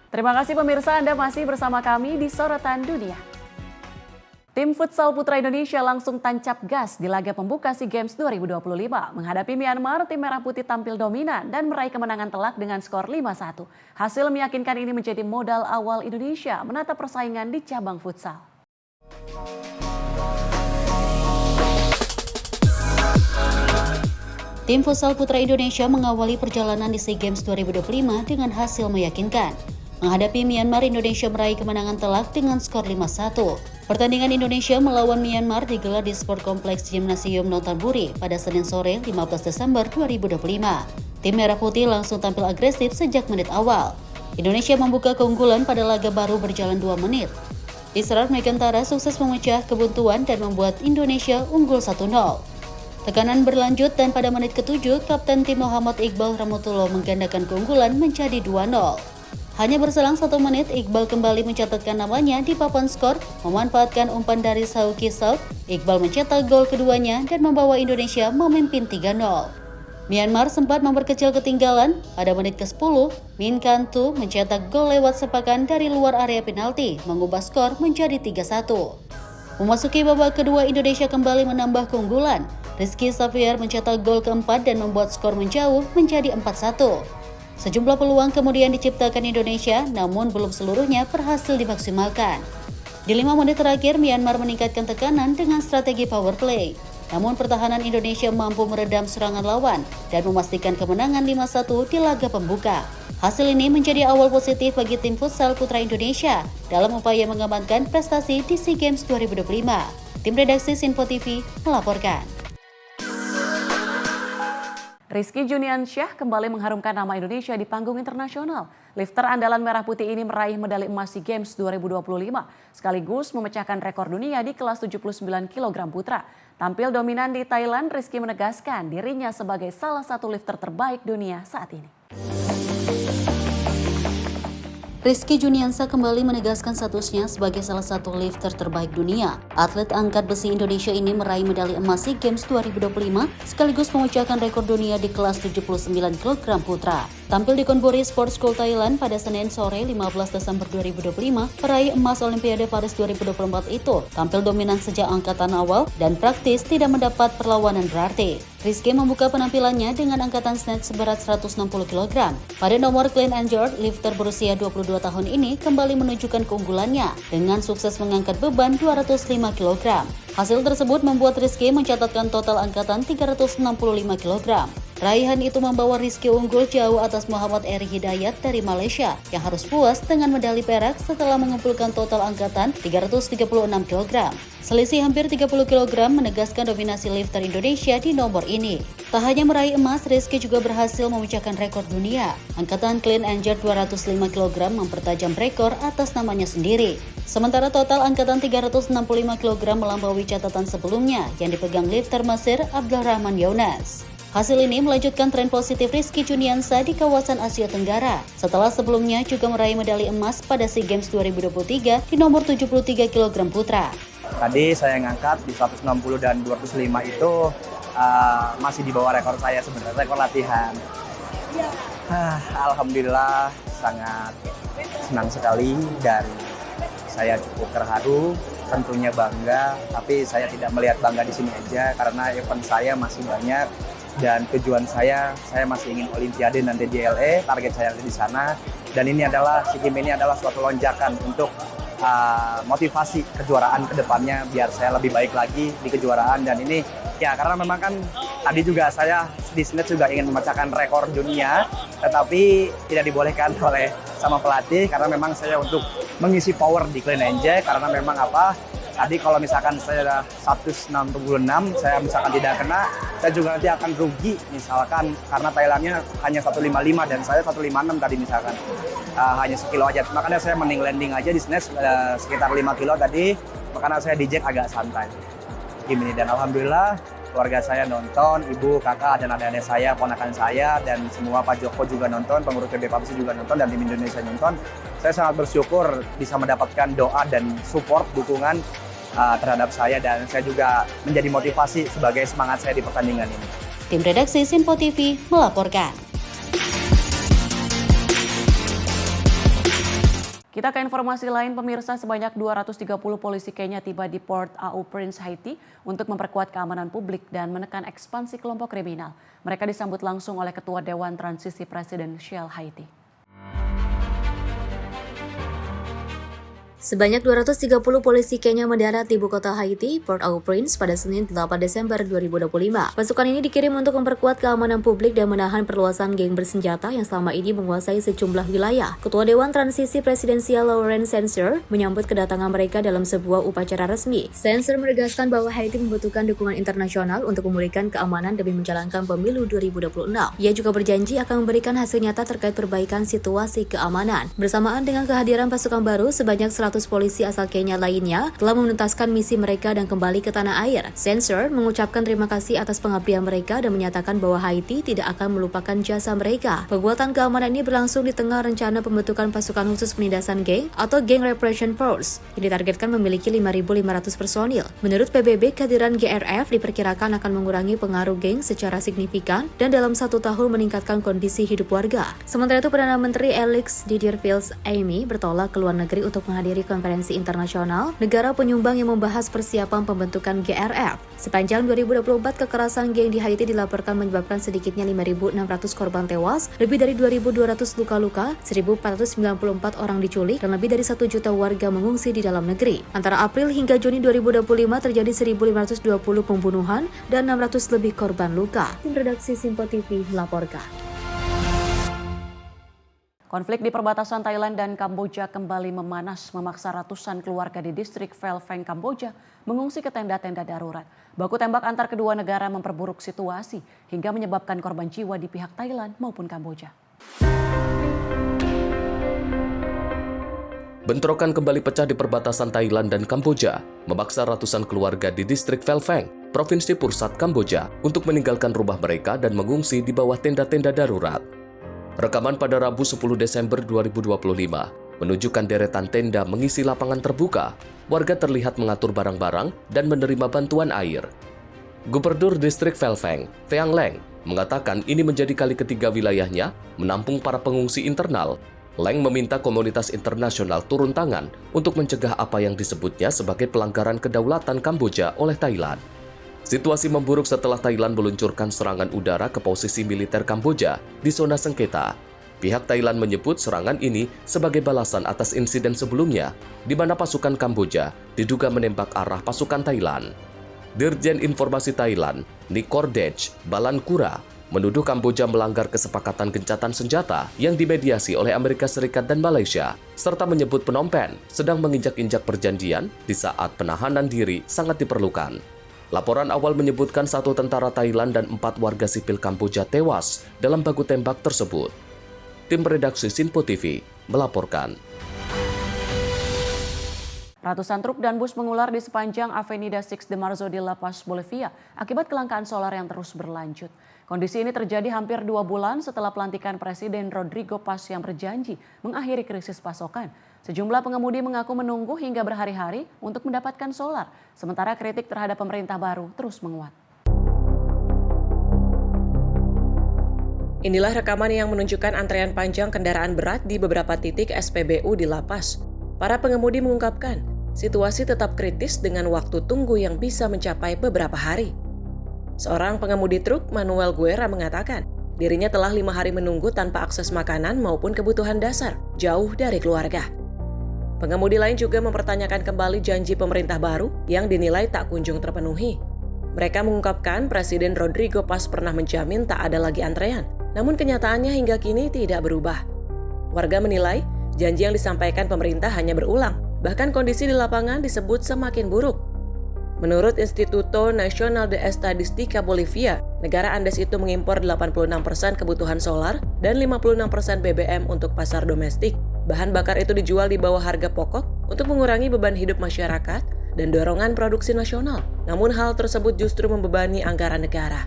Terima kasih pemirsa, Anda masih bersama kami di Sorotan Dunia. Tim futsal putra Indonesia langsung tancap gas di laga pembuka SEA Games 2025. Menghadapi Myanmar, tim Merah Putih tampil dominan dan meraih kemenangan telak dengan skor 5-1. Hasil meyakinkan ini menjadi modal awal Indonesia menata persaingan di cabang futsal. Tim futsal putra Indonesia mengawali perjalanan di SEA Games 2025 dengan hasil meyakinkan. Menghadapi Myanmar, Indonesia meraih kemenangan telak dengan skor 5-1. Pertandingan Indonesia melawan Myanmar digelar di Sport Kompleks Gimnasium Nonthaburi pada Senin sore 15 Desember 2025. Tim Merah Putih langsung tampil agresif sejak menit awal. Indonesia membuka keunggulan pada laga baru berjalan 2 menit. Israr Megantara sukses memecah kebuntuan dan membuat Indonesia unggul 1-0. Tekanan berlanjut dan pada menit ke-7, Kapten tim Muhammad Iqbal Rahmatullah menggandakan keunggulan menjadi 2-0. Hanya berselang 1 menit, Iqbal kembali mencatatkan namanya di papan skor, memanfaatkan umpan dari Sauki Saud. Iqbal mencetak gol keduanya dan membawa Indonesia memimpin 3-0. Myanmar sempat memperkecil ketinggalan. Pada menit ke-10, Min Kantu mencetak gol lewat sepakan dari luar area penalti, mengubah skor menjadi 3-1. Memasuki babak kedua, Indonesia kembali menambah keunggulan. Rizky Xavier mencetak gol keempat dan membuat skor menjauh menjadi 4-1. Sejumlah peluang kemudian diciptakan Indonesia, namun belum seluruhnya berhasil dimaksimalkan. Di 5 menit terakhir, Myanmar meningkatkan tekanan dengan strategi power play. Namun pertahanan Indonesia mampu meredam serangan lawan dan memastikan kemenangan 5-1 di laga pembuka. Hasil ini menjadi awal positif bagi tim futsal putra Indonesia dalam upaya mengamankan prestasi di SEA Games 2025. Tim redaksi Simpo TV melaporkan. Rizky Juniansyah kembali mengharumkan nama Indonesia di panggung internasional. Lifter andalan Merah Putih ini meraih medali emas SEA Games 2025, sekaligus memecahkan rekor dunia di kelas 79 kg putra. Tampil dominan di Thailand, Rizky menegaskan dirinya sebagai salah satu lifter terbaik dunia saat ini. Rizky Juniansyah kembali menegaskan statusnya sebagai salah satu lifter terbaik dunia. Atlet angkat besi Indonesia ini meraih medali emas SEA Games 2025 sekaligus memecahkan rekor dunia di kelas 79 kg putra. Tampil di Konburi Sports School Thailand pada Senin sore 15 Desember 2025, peraih emas Olimpiade Paris 2024 itu tampil dominan sejak angkatan awal dan praktis tidak mendapat perlawanan berarti. Rizky membuka penampilannya dengan angkatan snatch seberat 160 kg. Pada nomor clean and jerk, lifter berusia 22 tahun ini kembali menunjukkan keunggulannya dengan sukses mengangkat beban 205 kg. Hasil tersebut membuat Rizky mencatatkan total angkatan 365 kg. Raihan itu membawa Rizky unggul jauh atas Muhammad Eri Hidayat dari Malaysia yang harus puas dengan medali perak setelah mengumpulkan total angkatan 336 kg. Selisih hampir 30 kg menegaskan dominasi lifter Indonesia di nomor ini. Tak hanya meraih emas, Rizky juga berhasil memecahkan rekor dunia. Angkatan clean and jerk 205 kg mempertajam rekor atas namanya sendiri. Sementara total angkatan 365 kg melampaui catatan sebelumnya yang dipegang lifter Mesir Abdulrahman Younes. Hasil ini melanjutkan tren positif Rizky Juniansa di kawasan Asia Tenggara. Setelah sebelumnya juga meraih medali emas pada SEA Games 2023 di nomor 73 kg putra. Tadi saya ngangkat di 160 dan 205 itu masih di bawah rekor saya sebenarnya, rekor latihan. Alhamdulillah sangat senang sekali dan saya cukup terharu, tentunya bangga, tapi saya tidak melihat bangga di sini aja karena event saya masih banyak dan tujuan saya masih ingin Olimpiade nanti di LA, target saya di sana. Dan ini adalah SEA Games ini adalah suatu lonjakan untuk motivasi kejuaraan ke depannya biar saya lebih baik lagi di kejuaraan. Dan ini ya karena memang kan tadi juga saya di snatch juga ingin memecahkan rekor dunia, tetapi tidak dibolehkan oleh sama pelatih karena memang saya untuk mengisi power di clean and jerk karena memang tadi kalau misalkan saya 166, saya misalkan tidak kena, saya juga nanti akan rugi misalkan karena Thailandnya hanya 155 dan saya 156 tadi misalkan. Hanya sekilo aja, makanya saya mending landing aja di snatch sekitar 5 kilo tadi, makanya saya di jack agak santai. Gini, dan alhamdulillah keluarga saya nonton, ibu, kakak, dan adik-adik saya, ponakan saya, dan semua Pak Joko juga nonton, pengurus PB PABSI juga nonton, dan tim Indonesia nonton. Saya sangat bersyukur bisa mendapatkan doa dan support, dukungan terhadap saya, dan saya juga menjadi motivasi sebagai semangat saya di pertandingan ini. Tim redaksi Sinpo TV melaporkan. Kita ke informasi lain, pemirsa, sebanyak 230 polisi Kenya tiba di Port-au-Prince, Haiti untuk memperkuat keamanan publik dan menekan ekspansi kelompok kriminal. Mereka disambut langsung oleh Ketua Dewan Transisi Presidensial Haiti. Sebanyak 230 polisi Kenya mendarat di ibu kota Haiti, Port-au-Prince, pada Senin 8 Desember 2025. Pasukan ini dikirim untuk memperkuat keamanan publik dan menahan perluasan geng bersenjata yang selama ini menguasai sejumlah wilayah. Ketua Dewan Transisi Presidensial Laurent Sensor menyambut kedatangan mereka dalam sebuah upacara resmi. Sensor menegaskan bahwa Haiti membutuhkan dukungan internasional untuk memulihkan keamanan demi menjalankan pemilu 2026. Ia juga berjanji akan memberikan hasil nyata terkait perbaikan situasi keamanan. Bersamaan dengan kehadiran pasukan baru, sebanyak 100 polisi asal Kenya lainnya telah menuntaskan misi mereka dan kembali ke tanah air. Sensor mengucapkan terima kasih atas pengabdian mereka dan menyatakan bahwa Haiti tidak akan melupakan jasa mereka. Penguatan keamanan ini berlangsung di tengah rencana pembentukan pasukan khusus penindasan geng atau Gang Repression Force yang ditargetkan memiliki 5.500 personil. Menurut PBB, kehadiran GRF diperkirakan akan mengurangi pengaruh geng secara signifikan dan dalam 1 tahun meningkatkan kondisi hidup warga. Sementara itu, Perdana Menteri Alex Didier Fils-Aimé bertolak ke luar negeri untuk menghadiri konferensi internasional negara penyumbang yang membahas persiapan pembentukan GRF. Sepanjang 2024, kekerasan geng di Haiti dilaporkan menyebabkan sedikitnya 5.600 korban tewas, lebih dari 2.200 luka-luka, 1.494 orang diculik, dan lebih dari 1 juta warga mengungsi di dalam negeri. Antara April hingga Juni 2025 terjadi 1.520 pembunuhan dan 600 lebih korban luka. Tim redaksi Sinpo TV melaporkan. Konflik di perbatasan Thailand dan Kamboja kembali memanas, memaksa ratusan keluarga di distrik Phel Feng, Kamboja mengungsi ke tenda-tenda darurat. Baku tembak antar kedua negara memperburuk situasi hingga menyebabkan korban jiwa di pihak Thailand maupun Kamboja. Bentrokan kembali pecah di perbatasan Thailand dan Kamboja, memaksa ratusan keluarga di distrik Phel Feng, Provinsi Pursat, Kamboja, untuk meninggalkan rumah mereka dan mengungsi di bawah tenda-tenda darurat. Rekaman pada Rabu 10 Desember 2025 menunjukkan deretan tenda mengisi lapangan terbuka. Warga terlihat mengatur barang-barang dan menerima bantuan air. Gubernur Distrik Phel Feng, Pheang Leng, mengatakan ini menjadi kali ketiga wilayahnya menampung para pengungsi internal. Leng meminta komunitas internasional turun tangan untuk mencegah apa yang disebutnya sebagai pelanggaran kedaulatan Kamboja oleh Thailand. Situasi memburuk setelah Thailand meluncurkan serangan udara ke posisi militer Kamboja di zona sengketa. Pihak Thailand menyebut serangan ini sebagai balasan atas insiden sebelumnya, di mana pasukan Kamboja diduga menembak arah pasukan Thailand. Dirjen Informasi Thailand, Nikordej Balankura, menuduh Kamboja melanggar kesepakatan gencatan senjata yang dimediasi oleh Amerika Serikat dan Malaysia, serta menyebut Phnom Penh sedang menginjak-injak perjanjian di saat penahanan diri sangat diperlukan. Laporan awal menyebutkan 1 tentara Thailand dan 4 warga sipil Kamboja tewas dalam baku tembak tersebut. Tim redaksi Sinpo TV melaporkan. Ratusan truk dan bus mengular di sepanjang Avenida Six de Marzo di La Paz, Bolivia akibat kelangkaan solar yang terus berlanjut. Kondisi ini terjadi hampir 2 bulan setelah pelantikan Presiden Rodrigo Paz yang berjanji mengakhiri krisis pasokan. Sejumlah pengemudi mengaku menunggu hingga berhari-hari untuk mendapatkan solar, sementara kritik terhadap pemerintah baru terus menguat. Inilah rekaman yang menunjukkan antrean panjang kendaraan berat di beberapa titik SPBU di La Paz. Para pengemudi mengungkapkan, situasi tetap kritis dengan waktu tunggu yang bisa mencapai beberapa hari. Seorang pengemudi truk, Manuel Guerra, mengatakan dirinya telah 5 hari menunggu tanpa akses makanan maupun kebutuhan dasar, jauh dari keluarga. Pengemudi lain juga mempertanyakan kembali janji pemerintah baru yang dinilai tak kunjung terpenuhi. Mereka mengungkapkan Presiden Rodrigo Paz pernah menjamin tak ada lagi antrean, namun kenyataannya hingga kini tidak berubah. Warga menilai janji yang disampaikan pemerintah hanya berulang, bahkan kondisi di lapangan disebut semakin buruk. Menurut Instituto Nacional de Estadística Bolivia, negara Andes itu mengimpor 86% kebutuhan solar dan 56% BBM untuk pasar domestik. Bahan bakar itu dijual di bawah harga pokok untuk mengurangi beban hidup masyarakat dan dorongan produksi nasional. Namun hal tersebut justru membebani anggaran negara.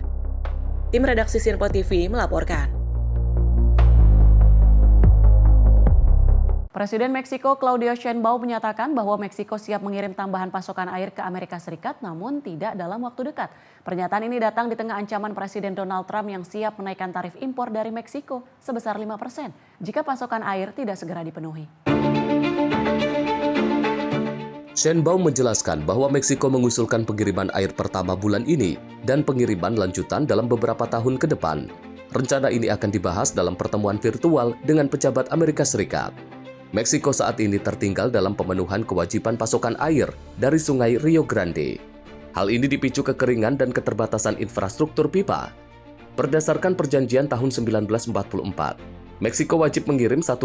Tim redaksi Sinpo TV melaporkan. Presiden Meksiko Claudia Sheinbaum menyatakan bahwa Meksiko siap mengirim tambahan pasokan air ke Amerika Serikat namun tidak dalam waktu dekat. Pernyataan ini datang di tengah ancaman Presiden Donald Trump yang siap menaikkan tarif impor dari Meksiko sebesar 5% jika pasokan air tidak segera dipenuhi. Sheinbaum menjelaskan bahwa Meksiko mengusulkan pengiriman air pertama bulan ini dan pengiriman lanjutan dalam beberapa tahun ke depan. Rencana ini akan dibahas dalam pertemuan virtual dengan pejabat Amerika Serikat. Meksiko saat ini tertinggal dalam pemenuhan kewajiban pasokan air dari sungai Rio Grande. Hal ini dipicu kekeringan dan keterbatasan infrastruktur pipa. Berdasarkan perjanjian tahun 1944, Meksiko wajib mengirim 1,7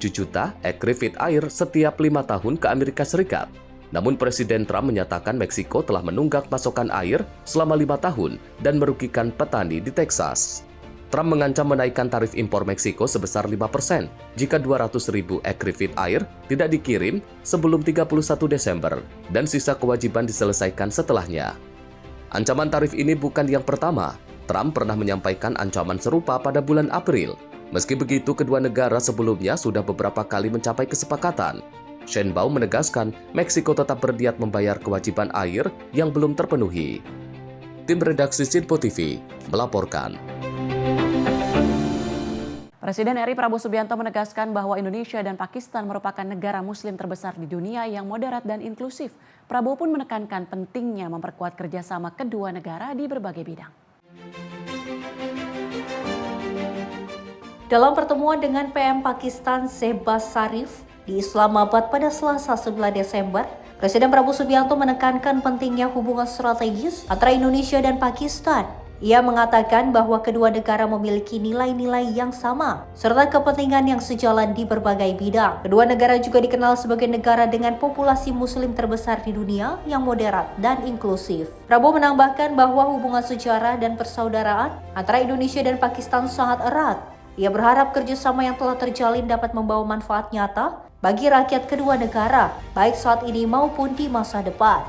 juta ekri feet air setiap 5 tahun ke Amerika Serikat. Namun Presiden Trump menyatakan Meksiko telah menunggak pasokan air selama 5 tahun dan merugikan petani di Texas. Trump mengancam menaikkan tarif impor Meksiko sebesar 5% jika 200.000 ekri feet air tidak dikirim sebelum 31 Desember dan sisa kewajiban diselesaikan setelahnya. Ancaman tarif ini bukan yang pertama. Trump pernah menyampaikan ancaman serupa pada bulan April. Meski begitu, kedua negara sebelumnya sudah beberapa kali mencapai kesepakatan. Sheinbaum menegaskan Meksiko tetap berniat membayar kewajiban air yang belum terpenuhi. Tim redaksi Sinpo TV melaporkan. Presiden RI Prabowo Subianto menegaskan bahwa Indonesia dan Pakistan merupakan negara muslim terbesar di dunia yang moderat dan inklusif. Prabowo pun menekankan pentingnya memperkuat kerjasama kedua negara di berbagai bidang. Dalam pertemuan dengan PM Pakistan Shehbaz Sharif di Islamabad pada Selasa 9 Desember, Presiden Prabowo Subianto menekankan pentingnya hubungan strategis antara Indonesia dan Pakistan. Ia mengatakan bahwa kedua negara memiliki nilai-nilai yang sama, serta kepentingan yang sejalan di berbagai bidang. Kedua negara juga dikenal sebagai negara dengan populasi muslim terbesar di dunia yang moderat dan inklusif. Prabowo menambahkan bahwa hubungan sejarah dan persaudaraan antara Indonesia dan Pakistan sangat erat. Ia berharap kerjasama yang telah terjalin dapat membawa manfaat nyata bagi rakyat kedua negara, baik saat ini maupun di masa depan.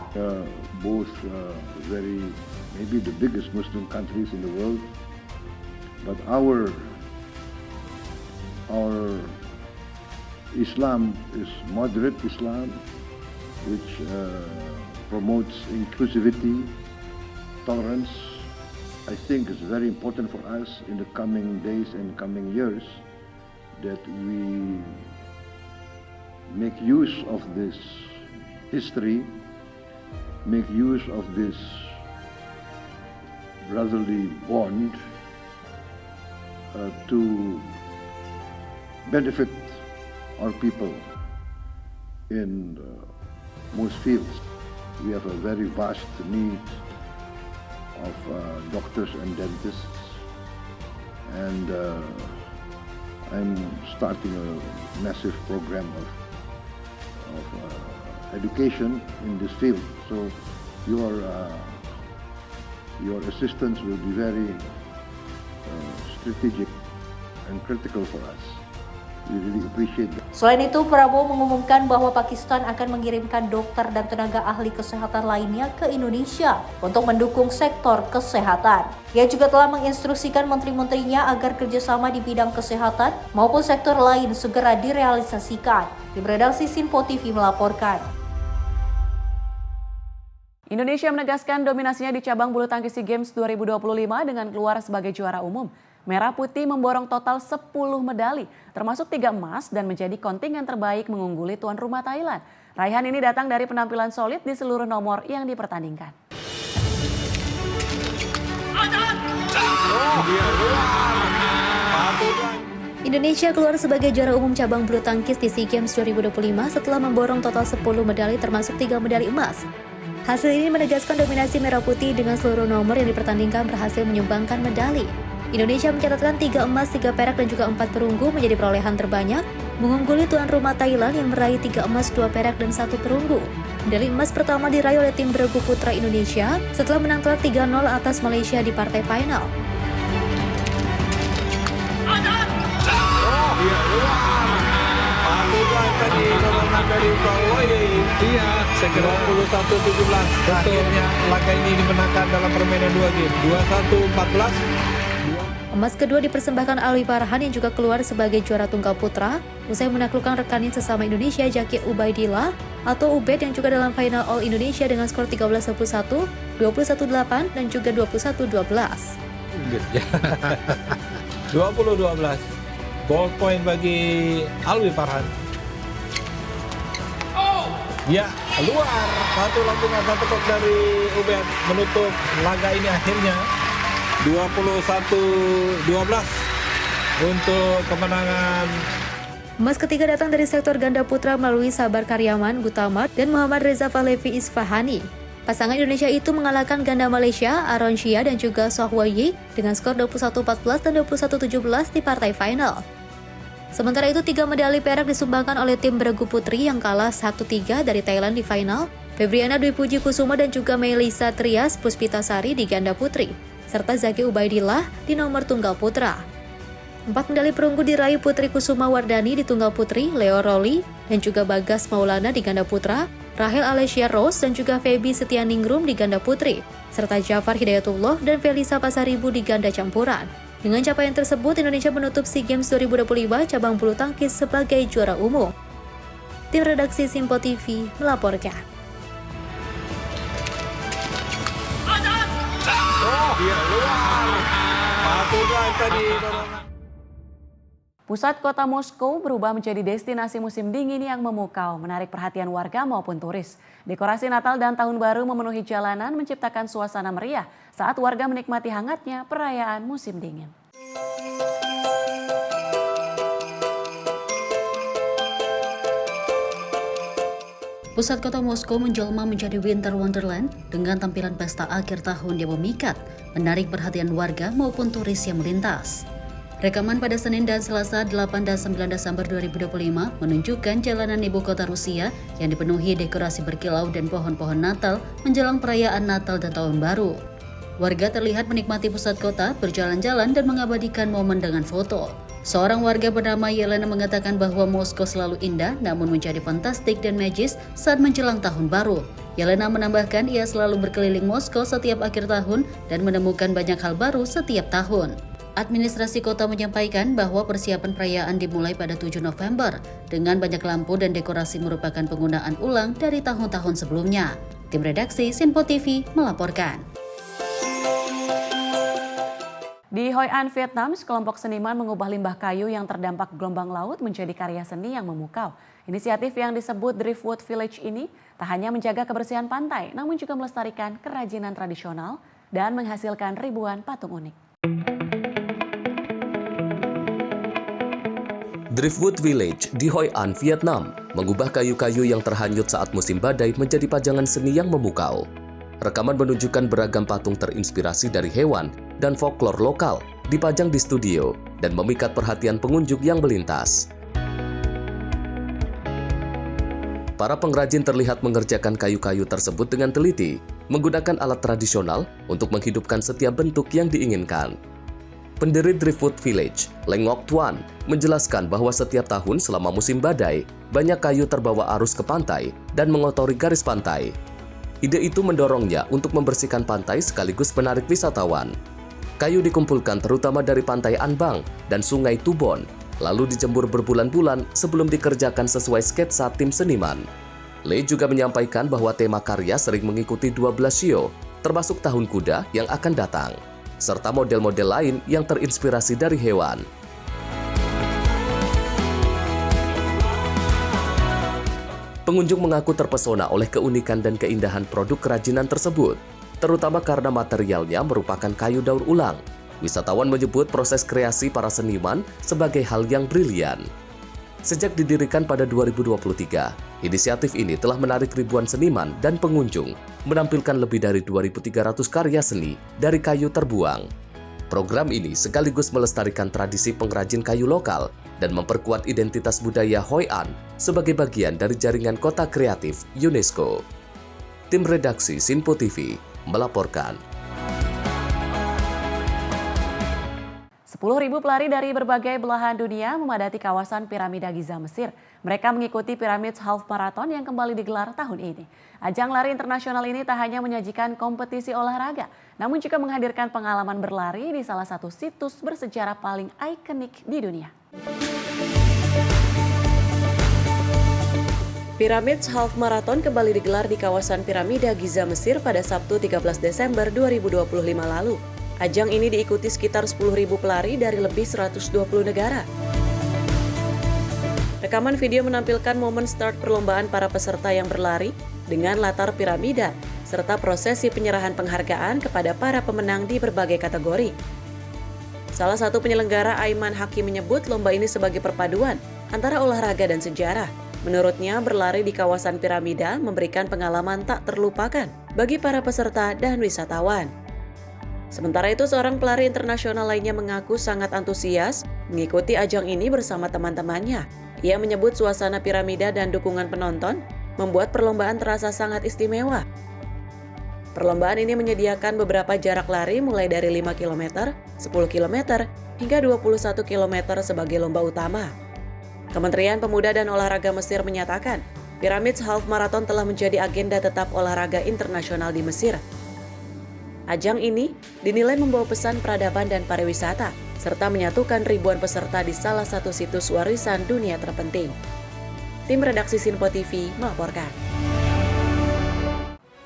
Maybe the biggest Muslim countries in the world, but our Islam is moderate Islam, which promotes inclusivity, tolerance. I think it's very important for us in the coming days and coming years that we make use of this history, make use of this brotherly bond to benefit our people in most fields. We have a very vast need of doctors and dentists. and I'm starting a massive program of education in this field. So your assistance will be very strategic and critical for us. We really appreciate that. Selain itu, Prabowo mengumumkan bahwa Pakistan akan mengirimkan dokter dan tenaga ahli kesehatan lainnya ke Indonesia untuk mendukung sektor kesehatan. Ia juga telah menginstruksikan menteri-menterinya agar kerjasama di bidang kesehatan maupun sektor lain segera direalisasikan. Tim redaksi Sinpo TV melaporkan. Indonesia menegaskan dominasinya di cabang bulu tangkis SEA Games 2025 dengan keluar sebagai juara umum. Merah Putih memborong total 10 medali, termasuk 3 emas dan menjadi kontingen terbaik mengungguli tuan rumah Thailand. Raihan ini datang dari penampilan solid di seluruh nomor yang dipertandingkan. Indonesia keluar sebagai juara umum cabang bulu tangkis di SEA Games 2025 setelah memborong total 10 medali termasuk 3 medali emas. Hasil ini menegaskan dominasi Merah Putih dengan seluruh nomor yang dipertandingkan berhasil menyumbangkan medali. Indonesia mencatatkan 3 emas, 3 perak dan juga 4 perunggu menjadi perolehan terbanyak, mengungguli tuan rumah Thailand yang meraih 3 emas, 2 perak dan 1 perunggu. Medali emas pertama diraih oleh tim beregu putra Indonesia setelah menang telak 3-0 atas Malaysia di partai final. Iya, 21-17. Akhirnya laga ini dimenangkan dalam permainan 2 game. 21-14. Emas kedua dipersembahkan Alwi Farhan yang juga keluar sebagai juara tunggal putra usai menaklukkan rekannya sesama Indonesia Jaki Ubaidillah atau Ubed yang juga dalam final All Indonesia dengan skor 13-21, 21-8 dan juga 21-12. 20-12. Ball point bagi Alwi Farhan. Ya, keluar. Satu lantungan, satu kok dari Ubed menutup laga ini akhirnya 21-12 untuk kemenangan. Emas ketiga datang dari sektor ganda putra melalui Sabar Karyaman Gutamat dan Muhammad Reza Fahlevi Isfahani. Pasangan Indonesia itu mengalahkan ganda Malaysia Aaron Shia dan juga Soh Hwa-yi dengan skor 21-14 dan 21-17 di partai final. Sementara itu 3 medali perak disumbangkan oleh tim beregu putri yang kalah 1-3 dari Thailand di final, Febriana Dwi Puji Kusuma dan juga Melisa Trias Puspitasari di ganda putri, serta Zaki Ubaidillah di nomor tunggal putra. 4 medali perunggu diraih Putri Kusuma Wardani di tunggal putri, Leo Roli, dan juga Bagas Maulana di ganda putra, Rahel Alessia Rose dan juga Feby Setianingrum di ganda putri, serta Jafar Hidayatullah dan Felisa Pasaribu di ganda campuran. Dengan capaian tersebut, Indonesia menutup SEA Games 2025 cabang bulu tangkis sebagai juara umum. Tim redaksi Sinpo TV melaporkan. Pusat kota Moskow berubah menjadi destinasi musim dingin yang memukau, menarik perhatian warga maupun turis. Dekorasi Natal dan Tahun Baru memenuhi jalanan menciptakan suasana meriah saat warga menikmati hangatnya perayaan musim dingin. Pusat kota Moskow menjelma menjadi Winter Wonderland dengan tampilan pesta akhir tahun yang memikat, menarik perhatian warga maupun turis yang melintas. Rekaman pada Senin dan Selasa 8 dan 9 Desember 2025 menunjukkan jalanan ibu kota Rusia yang dipenuhi dekorasi berkilau dan pohon-pohon Natal menjelang perayaan Natal dan Tahun Baru. Warga terlihat menikmati pusat kota, berjalan-jalan dan mengabadikan momen dengan foto. Seorang warga bernama Yelena mengatakan bahwa Moskow selalu indah namun menjadi fantastik dan magis saat menjelang Tahun Baru. Yelena menambahkan ia selalu berkeliling Moskow setiap akhir tahun dan menemukan banyak hal baru setiap tahun. Administrasi kota menyampaikan bahwa persiapan perayaan dimulai pada 7 November dengan banyak lampu dan dekorasi merupakan penggunaan ulang dari tahun-tahun sebelumnya. Tim redaksi Sinpo TV melaporkan. Di Hoi An, Vietnam, sekelompok seniman mengubah limbah kayu yang terdampak gelombang laut menjadi karya seni yang memukau. Inisiatif yang disebut Driftwood Village ini tak hanya menjaga kebersihan pantai, namun juga melestarikan kerajinan tradisional dan menghasilkan ribuan patung unik. Driftwood Village di Hoi An, Vietnam, mengubah kayu-kayu yang terhanyut saat musim badai menjadi pajangan seni yang memukau. Rekaman menunjukkan beragam patung terinspirasi dari hewan dan folklor lokal dipajang di studio dan memikat perhatian pengunjung yang melintas. Para pengrajin terlihat mengerjakan kayu-kayu tersebut dengan teliti, menggunakan alat tradisional untuk menghidupkan setiap bentuk yang diinginkan. Pendiri Driftwood Village, Leng Ngoc Tuan, menjelaskan bahwa setiap tahun selama musim badai, banyak kayu terbawa arus ke pantai dan mengotori garis pantai. Ide itu mendorongnya untuk membersihkan pantai sekaligus menarik wisatawan. Kayu dikumpulkan terutama dari pantai Anbang dan sungai Tubon, lalu dijemur berbulan-bulan sebelum dikerjakan sesuai sketsa tim seniman. Lei juga menyampaikan bahwa tema karya sering mengikuti 12 show, termasuk Tahun Kuda yang akan datang, serta model-model lain yang terinspirasi dari hewan. Pengunjung mengaku terpesona oleh keunikan dan keindahan produk kerajinan tersebut, terutama karena materialnya merupakan kayu daur ulang. Wisatawan menyebut proses kreasi para seniman sebagai hal yang brilian. Sejak didirikan pada 2023, inisiatif ini telah menarik ribuan seniman dan pengunjung, menampilkan lebih dari 2.300 karya seni dari kayu terbuang. Program ini sekaligus melestarikan tradisi pengrajin kayu lokal dan memperkuat identitas budaya Hoi An sebagai bagian dari jaringan kota kreatif UNESCO. Tim redaksi Sinpo TV melaporkan. 10.000 pelari dari berbagai belahan dunia memadati kawasan Piramida Giza Mesir. Mereka mengikuti Pyramids Half Marathon yang kembali digelar tahun ini. Ajang lari internasional ini tak hanya menyajikan kompetisi olahraga, namun juga menghadirkan pengalaman berlari di salah satu situs bersejarah paling ikonik di dunia. Pyramids Half Marathon kembali digelar di kawasan Piramida Giza Mesir pada Sabtu 13 Desember 2025 lalu. Ajang ini diikuti sekitar 10.000 pelari dari lebih 120 negara. Rekaman video menampilkan momen start perlombaan para peserta yang berlari dengan latar piramida, serta prosesi penyerahan penghargaan kepada para pemenang di berbagai kategori. Salah satu penyelenggara, Aiman Hakim, menyebut lomba ini sebagai perpaduan antara olahraga dan sejarah. Menurutnya, berlari di kawasan piramida memberikan pengalaman tak terlupakan bagi para peserta dan wisatawan. Sementara itu, seorang pelari internasional lainnya mengaku sangat antusias mengikuti ajang ini bersama teman-temannya. Ia menyebut suasana piramida dan dukungan penonton membuat perlombaan terasa sangat istimewa. Perlombaan ini menyediakan beberapa jarak lari mulai dari 5 km, 10 km, hingga 21 km sebagai lomba utama. Kementerian Pemuda dan Olahraga Mesir menyatakan, Pyramids Half Marathon telah menjadi agenda tetap olahraga internasional di Mesir. Ajang ini dinilai membawa pesan peradaban dan pariwisata, serta menyatukan ribuan peserta di salah satu situs warisan dunia terpenting. Tim redaksi Sinpo TV melaporkan.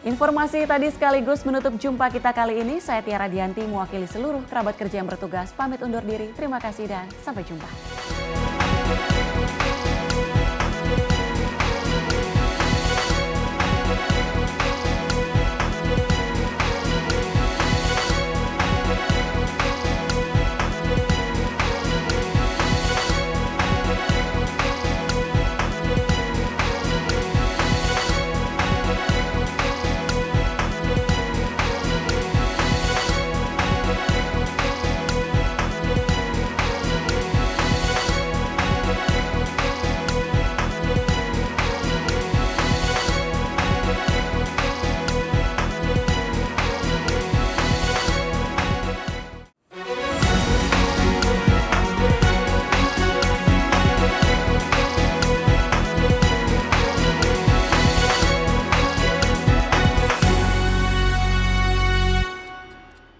Informasi tadi sekaligus menutup jumpa kita kali ini. Saya Tiara Dianti mewakili seluruh kerabat kerja yang bertugas pamit undur diri. Terima kasih dan sampai jumpa.